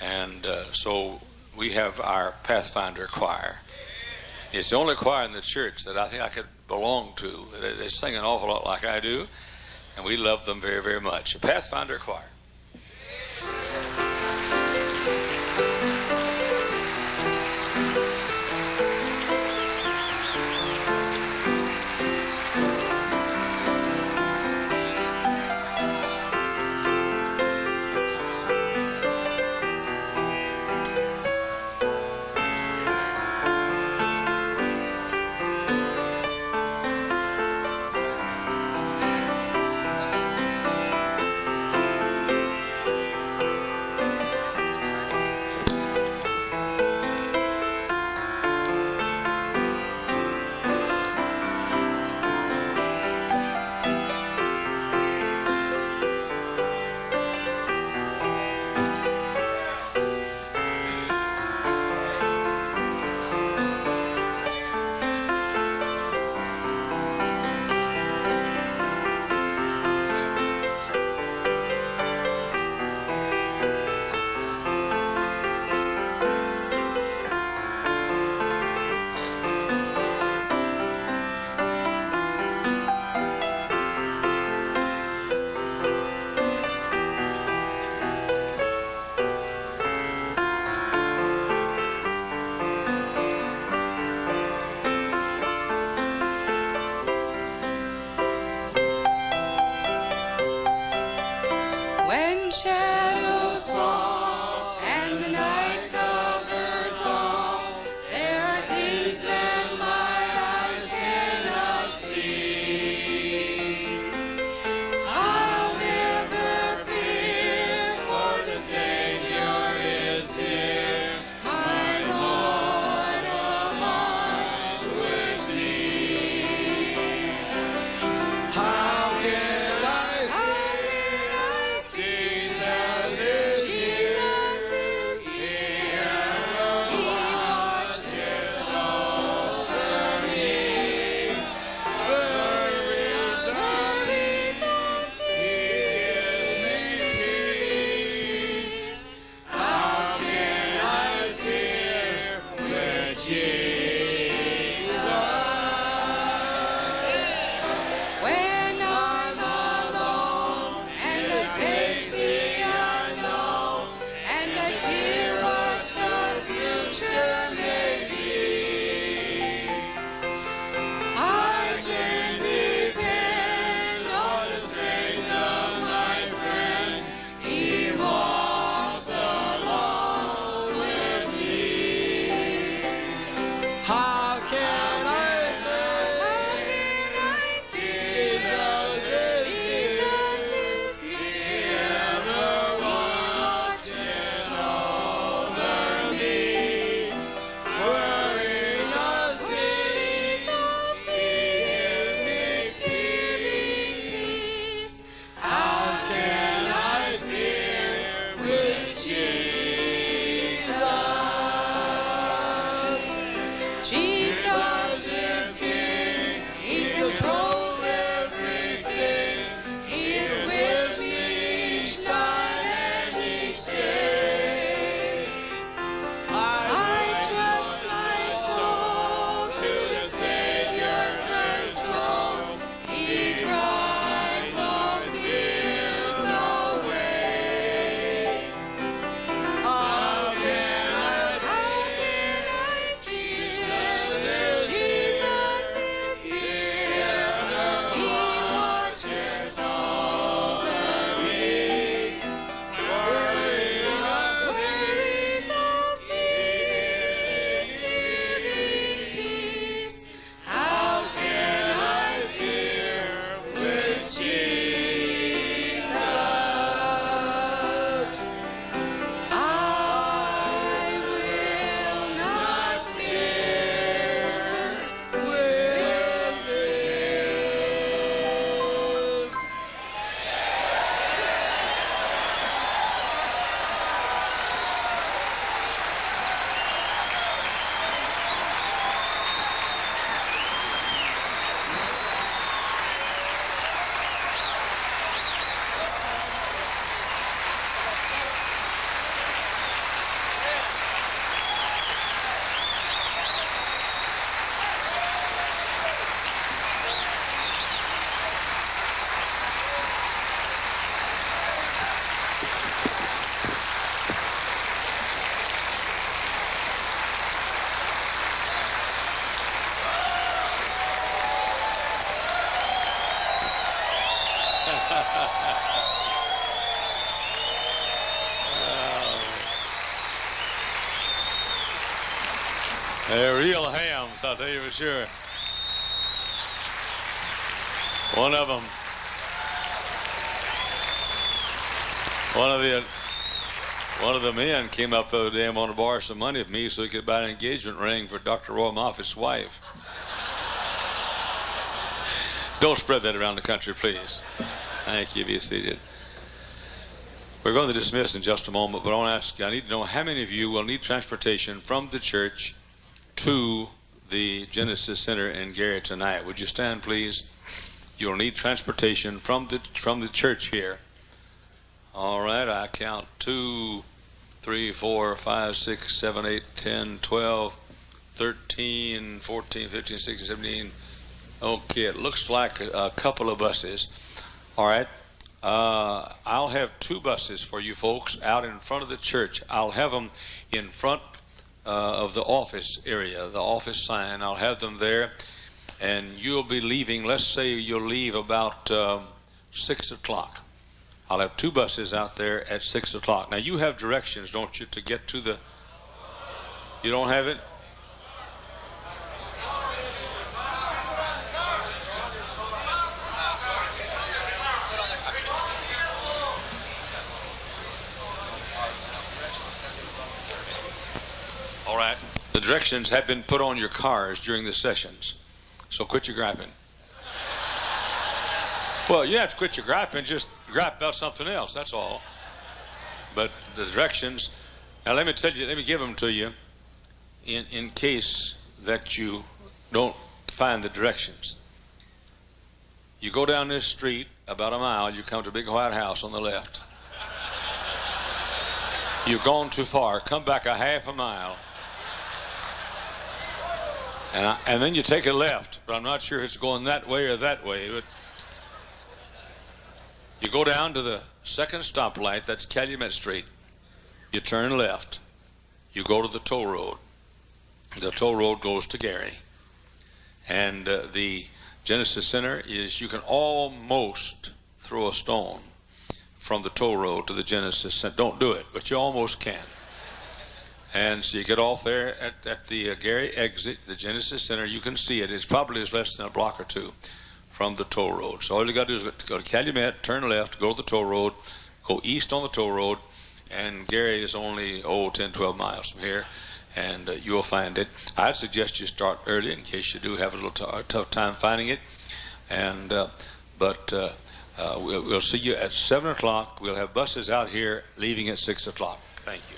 And so we have our Pathfinder choir. It's the only choir in the church that I think I could belong to. They sing an awful lot like I do, and we love them very, very much. A Pathfinder choir. They're real hams, I'll tell you for sure. One of the men came up the other day and wanted to borrow some money from me so he could buy an engagement ring for Dr. Roy Moffat's wife. Don't spread that around the country, please. Thank you. Be seated. We're going to dismiss in just a moment, but I want to ask you, I need to know how many of you will need transportation from the church to the Genesis Center in Gary tonight. Would you stand, please? You'll need transportation from the church here. All right, I count 2, 3, 4, 5, 6, 7, 8, 10, 12, 13, 14, 15, 16, 17. Okay, it looks like a couple of buses. All right, I'll have 2 buses for you folks out in front of the church. I'll have them in front of the office area, the office sign. I'll have them there, and you'll be leaving. Let's say you'll leave about 6 o'clock. I'll have 2 buses out there at 6 o'clock. Now, you have directions, don't you, to get to the... You don't have it? All right. The directions have been put on your cars during the sessions, so quit your griping. Well, you have to quit your griping, just gripe about something else, that's all. But the directions, now let me give them to you in case that you don't find the directions. You go down this street about a mile, you come to a big white house on the left. You've gone too far, come back a half a mile. And then you take a left, but I'm not sure if it's going that way or that way, but you go down to the second stoplight, that's Calumet Street. You turn left. You go to the toll road. The toll road goes to Gary. And the Genesis Center is, you can almost throw a stone from the toll road to the Genesis Center. Don't do it, but you almost can. And so you get off there at the Gary exit, the Genesis Center. You can see it. It's probably less than a block or 2 from the toll road. So all you got to do is go to Calumet, turn left, go to the toll road, go east on the toll road, and Gary is only 10, 12 miles from here, and you'll find it. I'd suggest you start early in case you do have a little tough time finding it. And we'll see you at 7 o'clock. We'll have buses out here leaving at 6 o'clock. Thank you.